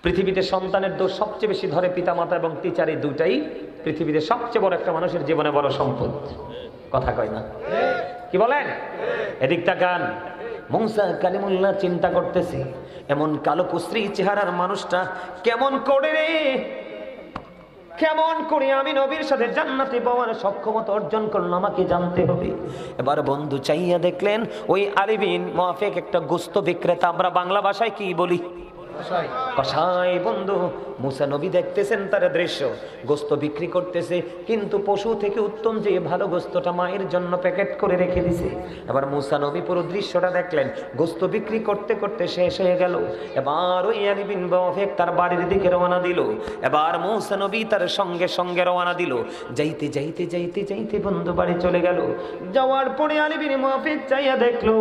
পৃথিবীতে সন্তানের দোষ সবচেয়ে বেশি ধরে পিতামাতা এবং টিচার, এই দুটাই পৃথিবীতে সবচেয়ে বড় একটা মানুষের জীবনে বড় সম্পদ। কথা কয় না? কি বলেন? এদিক তাকান। মুসা কালিমুল্লাহ চিন্তা করতেছে, এমন কালো কুশ্রী চেহারার মানুষটা কেমন করে রে, কেমন করে আমি নবীর সাথে জান্নাতে পাওয়ার সক্ষমতা অর্জন করলাম, আমাকে জানতে হবে। এবার বন্ধু চাইয়া দেখলেন ওই আলী বিন মুআফিক একটা গোস্ত বিক্রেতা, আমরা বাংলা ভাষায় কি বলি? কসাই। বন্ধু মুসা নবী দেখতেছেন তার দৃশ্য, গোস্ত বিক্রি করতেছে, কিন্তু পশু থেকে উত্তম যে ভালো গোস্তটা মায়ের জন্য প্যাকেট করে রেখে দিছে। এবার মুসা নবী পুরো দৃশ্যটা দেখলেন, গোস্ত বিক্রি করতে করতে শেষ হয়ে গেল। এবার ওই আলী বিন মুআফিক তার বাড়ির দিকে রওনা দিল। এবার মুসা নবী তার সঙ্গে সঙ্গে রওনা দিল। যাইতে যাইতে যাইতে যাইতে বন্ধু বাড়ি চলে গেল। যাওয়ার পরে আলী বিন মুআফিক চাইয়া দেখলো,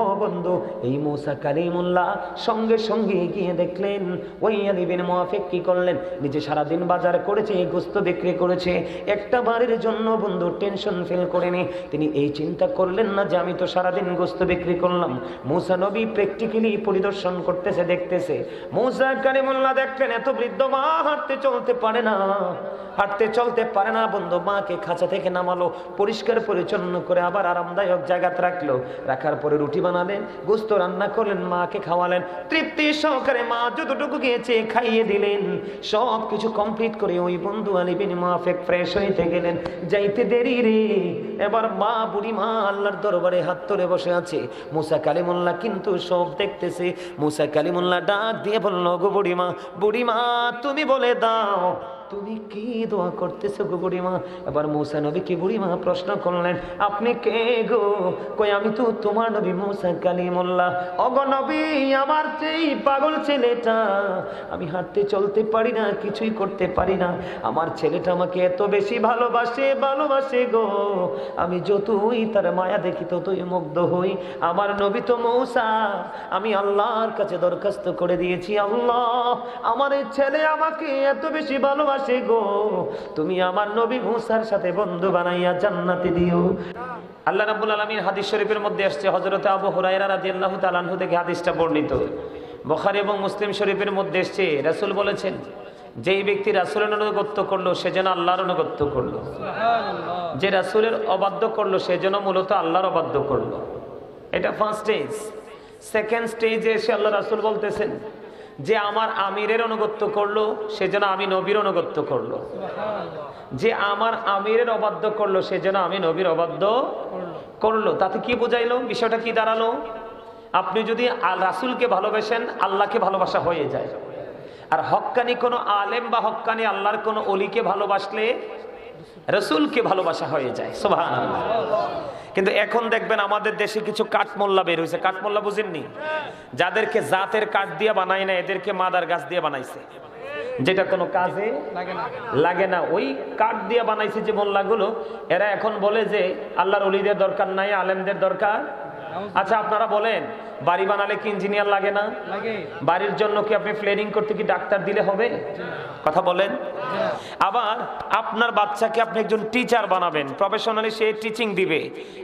ও বন্ধু, এই মুসা কালিমুল্লাহ সঙ্গে সঙ্গে গিয়ে দেখলেন ওই আলী বিন মুআফিক কি করলেন, নিজে সারাদিন বাজার করেছে, গোস্ত বিক্রি করেছে, একটা বাড়ির জন্য বন্ধু টেনশন ফিল করেনি। তিনি এই চিন্তা করলেন না যে আমি তো সারাদিন গোস্ত বিক্রি করলাম। মুসা নবী প্র্যাকটিক্যালি পরিদর্শন করতেছে, দেখতেছে। মুসা কালিমুল্লাহ দেখলেন এত বৃদ্ধ মা হাঁটতে চলতে পারে না, হাঁটতে চলতে পারে না। বন্ধু মাকে খাঁচা থেকে নামালো, পরিষ্কার পরিচ্ছন্ন করে আবার আরামদায়ক জায়গাতে রাখলো। রাখার পরে রুটি বানালেন, গোস্ত রান্না করলেন, মাকে খাওয়ালেন। তৃপ্তি সহকারে মা যতটুকু গিয়েছে খাইয়ে দিলেন। সব কিছু কমপ্লিট করে ওই বন্ধু আলী বিন মুআফিক ফ্রেশ হইতে গেলেন। যাইতে দেরি রে, এবার মা, বুড়ি মা আল্লাহর দরবারে হাত তুলে বসে আছে। মুসা কালিমুল্লাহ কিন্তু সব দেখতেছে। মুসা কালিমুল্লাহ ডাক দিয়ে বলল, গো বুড়িমা, বুড়িমা তুমি বলে দাও তুমি কি দোয়া করতেছো গো বুড়িমা? এবার মুসা নবীকে বুড়িমা প্রশ্ন করলেন, আপনি কে গো? কই আমি তো তোমার নবী মুসা কালিমুল্লাহ। ওগো নবী, আমার সেই পাগল ছেলেটা, আমি হাঁটতে চলতে পারি না, কিছুই করতে পারি না, আমার ছেলেটা আমাকে এত বেশি ভালোবাসে গো, আমি যতই তার মায়া দেখি ততই মুগ্ধ হই। আমার নবী তো মুসা, আমি আল্লাহর কাছে দরখাস্ত করে দিয়েছি, আল্লাহ আমার এই ছেলে আমাকে এত বেশি ভালোবাসে গো, তুমি আমার নবী মুসার সাথে বন্ধু বানাইয়া জান্নাতে দিও। আল্লাহ রাব্বুল আলামিন হাদিস শরীফের মধ্যে আসছে, হযরত আবু হুরায়রা রাদিয়াল্লাহু তাআলা আনহু থেকে হাদিসটা বর্ণিত, বুখারী এবং মুসলিম শরীফের মধ্যে এসেছে। রাসূল বলেছেন, যেই ব্যক্তি রাসূলের অনুগত্য করলো সে যেন আল্লাহর অনুগত্য করলো, যে রাসূলের অবাধ্য করলো সে যেন মূলত আল্লাহর অবাধ্য করলো। এটা ফার্স্ট স্টেজ। সেকেন্ড স্টেজে এসে আল্লাহ রাসূল বলতেছেন যে আমার আমিরের অনুগত্য করলো সে যেন আমি নবীর অনুগত্য করলো, যে আমার আমিরের অবাধ্য করলো সে যেন আমি নবীর অবাধ্য করলো। তাতে কি বোঝাইলো? বিষয়টা কি দাঁড়ালো? আপনি যদি রাসূলকে ভালোবাসেন আল্লাহকে ভালোবাসা হয়ে যায়, আর হক্কানি কোনো আলেম বা হক্কানি আল্লাহর কোনো অলিকে ভালোবাসলে রাসূলকে ভালোবাসা হয়ে যায়। সুবহানাল্লাহ। কিন্তু এখন দেখবেন আমাদের দেশে কিছু কাঠমোল্লা বের হয়েছে। কাঠমোল্লা বুঝেননি? যাদেরকে জাতের কাঠ দিয়ে বানায় না, এদেরকে মাদার গাছ দিয়ে বানাইছে, যেটা কোনো কাজে লাগে না। ওই কাঠ দিয়ে বানাইছে যে মোল্লাগুলো, এরা এখন বলে যে আল্লাহর ওলিদের দরকার নাই, আলেমদের দরকার আচ্ছা আপনারা বলেন, বাড়ি বানালে কি ইঞ্জিনিয়ার লাগে না? লাগে। বাড়ির জন্য কি আপনি প্ল্যানিং করতে কি ডাক্তার দিলে হবে? কথা বলেন। আবার আপনার বাচ্চাকে আপনি একজন টিচার বানাবেন, প্রফেশনালি সে টিচিং দিবে।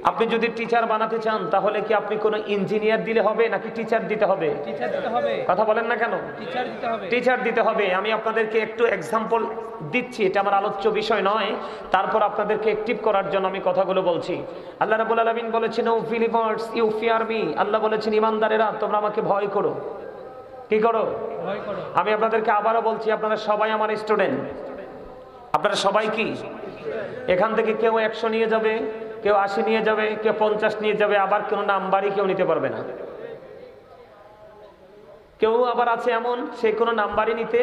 আপনি যদি টিচার বানাতে চান তাহলে কি আপনি কোনো ইঞ্জিনিয়ার দিলে হবে নাকি টিচার দিতে হবে? টিচার দিতে হবে। কথা বলেন না কেন? টিচার দিতে হবে। টিচার দিতে হবে। আমি আপনাদেরকে একটু এক্সাম্পল দিচ্ছি, এটা আমার আলোচ্য বিষয় নয়, তারপর আপনাদেরকে অ্যাক্টিভ করার জন্য আমি কথাগুলো বলছি। আল্লাহ রাব্বুল আলামিন বলেছেন, O believers you fear me. আল্লাহ বলেছেন, ইমানদারেরা তোমরা আমাকে ভয় করো। কি করো? ভয় করো। আমি আপনাদেরকে আবারও বলছি, আপনারা সবাই আমার স্টুডেন্ট। আপনারা সবাই কি এখান থেকে কেউ 100 নিয়ে যাবে, কেউ 80 নিয়ে যাবে, কেউ 50 নিয়ে যাবে, আবার কোনো নাম্বারই কেউ নিতে পারবে না। কেউ আবার আছে এমন, সে কোনো নাম্বারই নিতে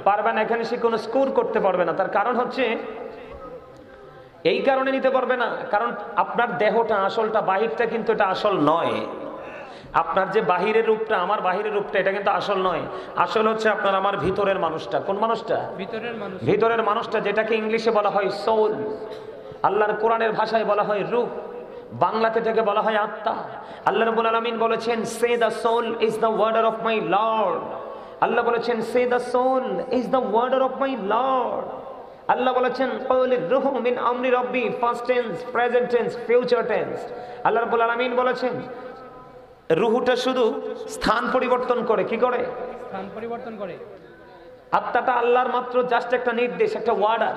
পারবে না, এখানে সে কোনো স্কোর করতে পারবে না। তার কারণ হচ্ছে, এই কারণে নিতে পারবে না, কারণ আপনার দেহটা আসলটা, বাহিরটা কিন্তু এটা আসল নয়। আপনার যে বাহিরের রূপটা, আমার বাহিরের রূপটা, এটা কিন্তু আসল নয়। আসল হচ্ছে আপনার আমার ভিতরের মানুষটা। কোন মানুষটা? ভিতরের মানুষটা, যেটাকে ইংলিশে বলা হয় সোল, আল্লাহর কোরআনের ভাষায় বলা হয় রূহ, বাংলাতে থেকে বলা হয় আত্মা। আল্লাহ রাব্বুল আলামিন বলেছেন, say the soul is the order of my Lord. আল্লাহ বলেছেন, say the soul is the order of my Lord. আল্লাহ বলেছেন, ক্বালির রূহু মিন আমরি রাব্বি, first tense, present tense, future tense. আল্লাহ রাব্বুল আলামিন বলেছেন, রূহটা শুধু স্থান পরিবর্তন করে। কি করে? স্থান পরিবর্তন করে। আত্মাটা আল্লাহর মাত্র জাস্ট একটা নির্দেশ, একটা ওয়ার্ডার।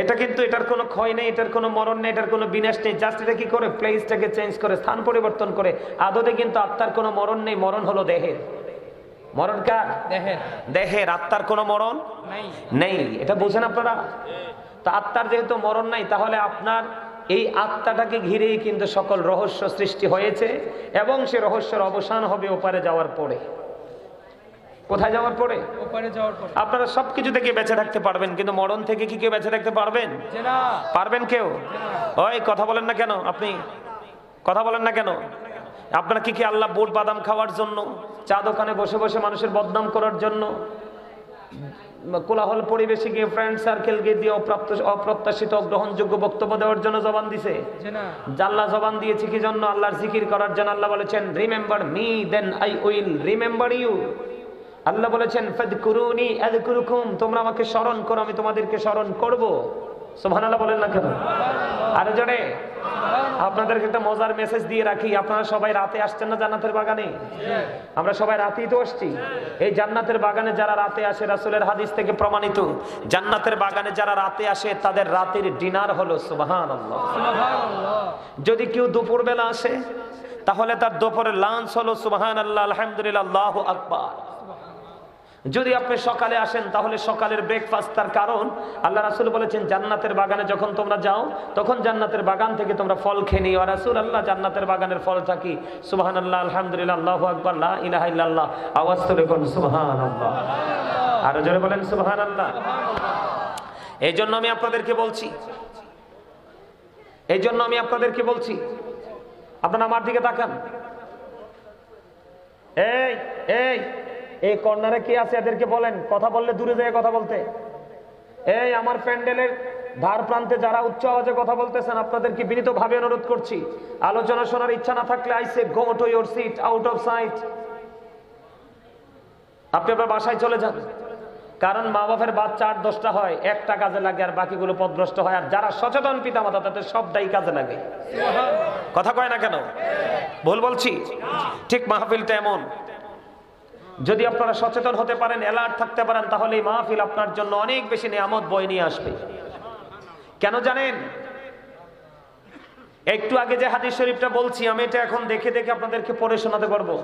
এটা কিন্তু এটার কোনো ক্ষয় নেই, এটার কোনো মরণ নেই, এটার কোনো বিনাশ নেই। জাস্ট এটা কি করে? প্লেসটাকে চেঞ্জ করে, স্থান পরিবর্তন করে। আদতে কিন্তু আত্মার কোনো মরণ নেই, মরণ হলো দেহের। মরণ কার? দেহের। আত্মার কোনো মরণ নেই। এটা বুঝেন আপনারা? তা আত্মার যেহেতু মরণ নাই, তাহলে আপনার এই আত্মাটাকে ঘিরেই কিন্তু সকল রহস্য সৃষ্টি হয়েছে, এবং সে রহস্যের অবসান হবে ওপারে যাওয়ার পরে। কোথায় যাওয়ার পরে? ওপারে যাওয়ার পরে। আপনারা সবকিছু থেকে বেঁচে থাকতে পারবেন, কিন্তু মরণ থেকে কি কেউ বেঁচে থাকতে পারবেন? পারবেন কেউ? ওই কথা বলেন না কেন? আপনি কথা বলেন না কেন? আপনারা কি আল্লাহ বুট বাদাম খাওয়ার জন্য, চা দোকানে বসে বসে মানুষের বদনাম করার জন্য, কোলাহল পরিবেশে গিয়ে ফ্রেন্ড সার্কেলকে দিয়ে অপ্রত্যাশিত গ্রহণযোগ্য বক্তব্য দেওয়ার জন্য জবান দিছে? আল্লাহ জবান দিয়েছে কি জন্য? আল্লাহর জিকির করার জন্য। আল্লাহ বলেছেন, remember me then I will remember you. আল্লাহ বলেছেন, ফাযকুরুনি আযকুরুকুম, তোমরা আমাকে স্মরণ করো, আমি তোমাদেরকে স্মরণ করব। সুবহানাল্লাহ বলেন না কেন? আরে জোরে। আপনাদেরকে একটা মজার মেসেজ দিয়ে রাখি, আপনারা সবাই রাতে আসছেন না জান্নাতের বাগানে? আমরা সবাই রাতেই তো আসছি। এই জান্নাতের বাগানে যারা রাতে আসে, রাসূলের হাদিস থেকে প্রমাণিত, জান্নাতের বাগানে যারা রাতে আসে তাদের রাতের ডিনার হলো সুবহানাল্লাহ। যদি কেউ দুপুরবেলা আসে, তাহলে তার দুপুরের লাঞ্চ হলো সুবহানাল্লাহ, আলহামদুলিল্লাহ, আল্লাহু আকবার। যদি আপনি সকালে আসেন, তাহলে সকালের ব্রেকফাস্ট। তার কারণ আল্লাহ রাসূল বলেছেন, জান্নাতের বাগানে যখন তোমরা যাও, তখন জান্নাতের বাগান থেকে তোমরা ফল খেয়ে নিও। রাসূলুল্লাহ জান্নাতের বাগানের ফলটা কি? সুবহানাল্লাহ, আলহামদুলিল্লাহ, আল্লাহু আকবার, লা ইলাহা ইল্লাল্লাহ। আওয়াজ করে বলুন সুবহানাল্লাহ। আর জোরে বলেন সুবহানাল্লাহ। এই জন্য আমি আপনাদেরকে বলছি, আপনারা আমার দিকে তাকান। এই কর্নারে কি আছে? এদেরকে বলেন, কথা বললে দূরে যায় কথা বলতে। এই আমার প্যান্ডেলের ধার প্রান্তে যারা উচ্চ আওয়াজে কথা বলতেছেন, আপনাদেরকে বিনীতভাবে অনুরোধ করছি, আলোচনা শোনার ইচ্ছা না থাকলে I say go to your seat, out of sight. আপনি আপনার বাসায় চলে যান। কারণ মা বাপের বাচ্চা 8-10টা হয়, একটা কাজে লাগে আর বাকিগুলো পথভ্রষ্ট হয়। আর যারা সচেতন পিতামাতা, তাদের সবটাই কাজে লাগে। কথা কয় না কেন? ভুল বলছি? ঠিক মাহফিলটা এমন, যদি আপনারা সচেতন হতে পারেন, অ্যালার্ট থাকতে পারেন, তাহলে এই মাহফিল আপনার জন্য অনেক বেশি নিয়ামত বয়ে নিয়ে আসবে। কেন জানেন? একটু আগে যে হাদিস শরীফটা বলছি, আমি এটা এখন দেখে দেখে আপনাদেরকে পড়ে শোনাতে পারবো।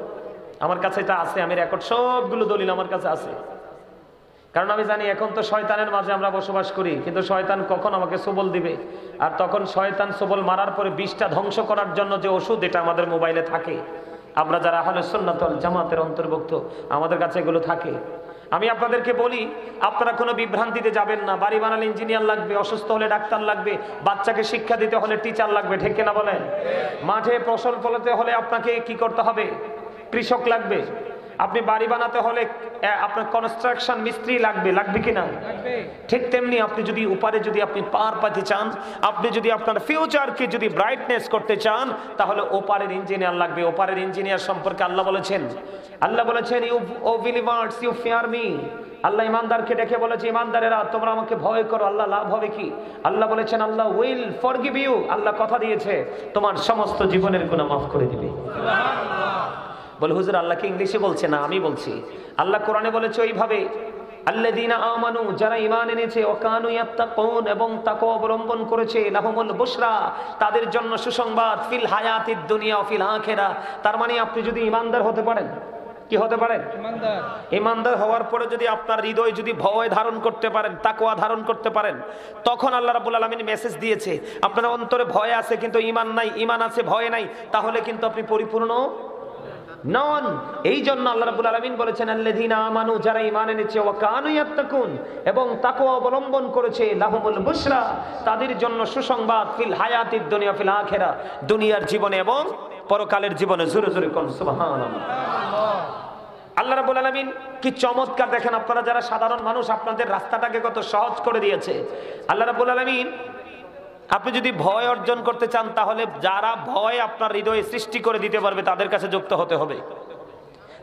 আমার কাছে এটা আছে, আমি রেকর্ড সবগুলো দলিল আমার কাছে আছে। কারণ আমি জানি এখন তো শয়তানের মাঝে আমরা বসবাস করি, কিন্তু শয়তান কখন আমাকে সবল দিবে, আর তখন শয়তান সবল মারার পরে 20টা ধ্বংস করার জন্য যে ওষুধ, এটা আমাদের মোবাইলে থাকে। আমরা যারা আহলে সুন্নাত ওয়াল জামাতের অন্তর্ভুক্ত, আমাদের কাছে এগুলো থাকে। আমি আপনাদেরকে বলি, আপনারা কোনো বিভ্রান্তিতে যাবেন না। বাড়ি বানালে ইঞ্জিনিয়ার লাগবে, অসুস্থ হলে ডাক্তার লাগবে, বাচ্চাকে শিক্ষা দিতে হলে টিচার লাগবে, ঠিক কিনা বলেন? মাঠে ফসল ফলাতে হলে আপনাকে কি করতে হবে? কৃষক লাগবে। আপনি বাড়ি বানাতে হলে আপনার কনস্ট্রাকশন মিস্ত্রি লাগবে কিনা? লাগবে। ঠিক তেমনি আপনি যদি উপরে যদি আপনি পার পাতে চান, আপনি যদি আপনার ফিউচারকে যদি ব্রাইটনেস করতে চান, তাহলে ওপারের ইঞ্জিনিয়ার লাগবে। ওপারের ইঞ্জিনিয়ার সম্পর্কে আল্লাহ বলেছেন you O believers you fear me. আল্লাহ ইমানদারকে ডেকে বলেছে, ইমানদারেরা তোমরা আমাকে ভয় করো। আল্লাহ লাভ হবে কি? আল্লাহ বলেছেন আল্লাহ উইল ফরগিভ ইউ। আল্লাহ কথা দিয়েছে তোমার সমস্ত জীবনের গুনাহ মাফ করে দিবে। বলে হুজুর আল্লাহ কি ইংলিশে বলছে? না, আমি বলছি। আল্লাহ কোরআনে বলেছে ওইভাবে, আল্লাযীনা আমানু, যারা ঈমান এনেছে, ওয়া কানু ইয়াত্তাকুন, এবং তাকওয়া অবলম্বন করেছে, লাহুমুল বুশরা, তাদের জন্য সুসংবাদ, ফিল হায়াতিদ দুনিয়া ওয়া ফিল আখিরা। তার মানে আপনি যদি ঈমানদার হতে পারেন, কি হতে পারেন? ইমানদার। ঈমানদার হওয়ার পরে যদি আপনার হৃদয় যদি ভয় ধারণ করতে পারেন, তাকওয়া ধারণ করতে পারেন, তখন আল্লাহ রাব্বুল আলামিন মেসেজ দিয়েছে আপনার অন্তরে ভয় আছে কিন্তু ঈমান নাই, ঈমান আছে ভয় নাই, তাহলে কিন্তু আপনি পরিপূর্ণ নন। এই জন্য আল্লাহ রাব্বুল আলামিন বলেছেন আল্লাযীনা আমানু, যারা ঈমান এনেছে, ওয়া কানু ইয়াত্তাকুন, এবং তাকওয়া অবলম্বন করেছে, লাহুমুল বুশরা, তাদের জন্য সুসংবাদ, ফিল হায়াতিদ দুনিয়া ফিল আখিরা, দুনিয়ার জীবনে এবং পরকালের জীবনে। জোরে জোরে কোন সুবহানাল্লাহ। আল্লাহ রাব্বুল আলামিন কি চমৎকার! দেখেন আপনারা যারা সাধারণ মানুষ, আপনাদের রাস্তাটাকে কত সহজ করে দিয়েছে আল্লাহ রাব্বুল আলামিন। আপনি যদি ভয় অর্জন করতে চান, তাহলে যারা ভয় আপনার হৃদয়ে সৃষ্টি করে দিতে পারবে তাদের কাছে যুক্ত হতে হবে।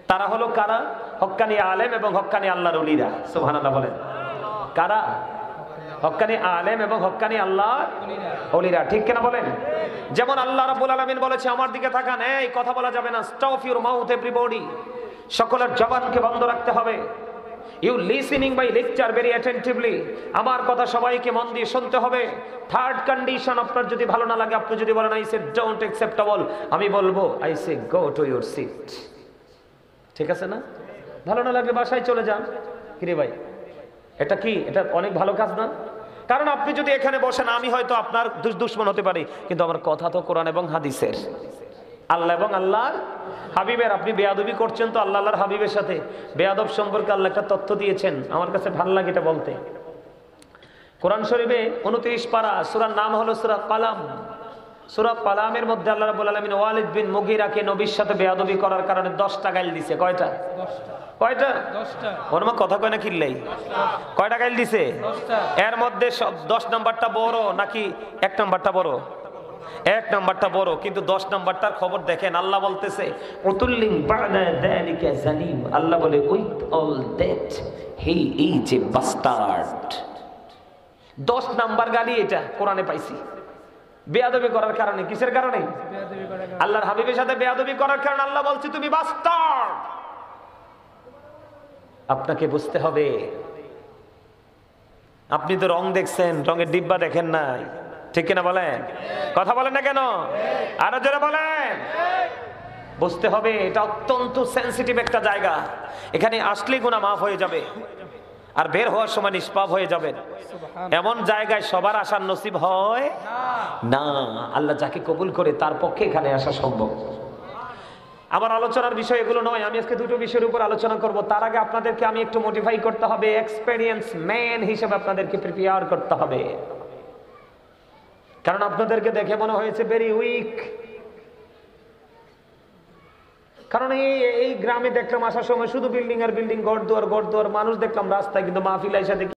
তারা হলো কারা? হক্কানি আলেম এবং হক্কানি আল্লাহর ওলিরা। সুবহানাল্লাহ বলেন। কারা? হক্কানি আলেম এবং হক্কানি আল্লাহর ওলিরা। ঠিক কিনা বলেন? যেমন আল্লাহ রাব্বুল আলামিন বলেছে, আমার দিকে তাকান, এই কথা বলা যাবে না, স্টপ ইউর মাউথ এভরিবডি, সকলের জবানকে বন্ধ রাখতে হবে। You listening by lecture very attentively, আমার কথা সবাইকে মন দিয়ে শুনতে হবে। থার্ড কন্ডিশন, আপনার যদি ভালো না লাগে, আপনি যদি বলেন আই সে ডোন্ট অ্যাকসেপ্টেবল, আমি বলবো I say go to your seat. ঠিক আছে না? ভালো না লাগলে বাসায় চলে যান। কিরে ভাই, এটা কি? এটা অনেক ভালো কাজ না? কারণ আপনি যদি এখানে বসেন, আমি হয়তো আপনার দুশমন হতে পারি, কিন্তু আমার কথা তো কোরআন এবং হাদিসের, আল্লাহ এবং আল্লাহর হাবিবের। আপনি বেয়াদবি করছেন তো আল্লাহ আল্লাহর হাবিবের সাথে। বেয়াদব সম্পর্কে আল্লাহ একটা তথ্য দিয়েছেন, আমার কাছে ভালো লাগে এটা বলতে। কোরআন শরীফে 29 পারা, সূরার নাম হলো সূরা কালাম। সূরা কালামের মধ্যে আল্লাহ রাব্বুল আলামিন ওয়ালিদ বিন মুগীরাকে নবীর সাথে বেয়াদবি করার কারণে 10টা গাইল দিয়েছে। কয়টা? 10টা। কয়টা? 10টা। ওর মা কথা কয় না কিল্লাই? কয়টা গাইল দিছে? 10টা। এর মধ্যে 10 নাম্বারটা বড় নাকি 1 নাম্বারটা বড়? 1 নাম্বারটা বড়, কিন্তু 10 নাম্বারটার খবর দেখেন। আল্লাহ বলতেছে উতুল্লিন বা'দা যালিকা জালিম। আল্লাহ বলে with all that he is a bastard. 10 number গালি এটা কোরআনে পাইছি। বেয়াদবি করার কারণে। কিসের কারণে? বেয়াদবি করার কারণে। আল্লাহর হাবিবের সাথে বেয়াদবি করার কারণে আল্লাহ বলছে তুমি বাস্টার্ড। আপনাকে বুঝতে হবে, আপনি তো রং দেখছেন, রঙের ডিব্বা দেখেন নাই। ঠিক কিনা বলেন? কথা বলেন না কেন? আরো জোরে বলেন। বুঝতে হবে এটা অত্যন্ত সেনসিটিভ একটা জায়গা। এখানে আসলে গুনাহ মাফ হয়ে যাবে, আর বের হওয়ার সময় নিষ্পাপ হয়ে যাবেন। এমন জায়গায় সবার আসার নসিব হয় না। আল্লাহ যাকে কবুল করে তার পক্ষে এখানে আসা সম্ভব। আমার আলোচনার বিষয় এগুলো নয়। আমি আজকে দুটো বিষয়ের উপর আলোচনা করব। তার আগে আপনাদেরকে আমি একটু মোটিফাই করতে হবে, এক্সপেরিয়েন্স ম্যান হিসেবে আপনাদেরকে প্রিপেয়ার করতে হবে। কারণ আপনাদেরকে দেখে মনে হয়েছে ভেরি উইক। কারণ এই গ্রামে দেখলাম আসার সময় শুধু বিল্ডিং আর বিল্ডিং, ঘর দুয়ার, মানুষ দেখলাম রাস্তায়, কিন্তু মাহফিল আইসা দেখি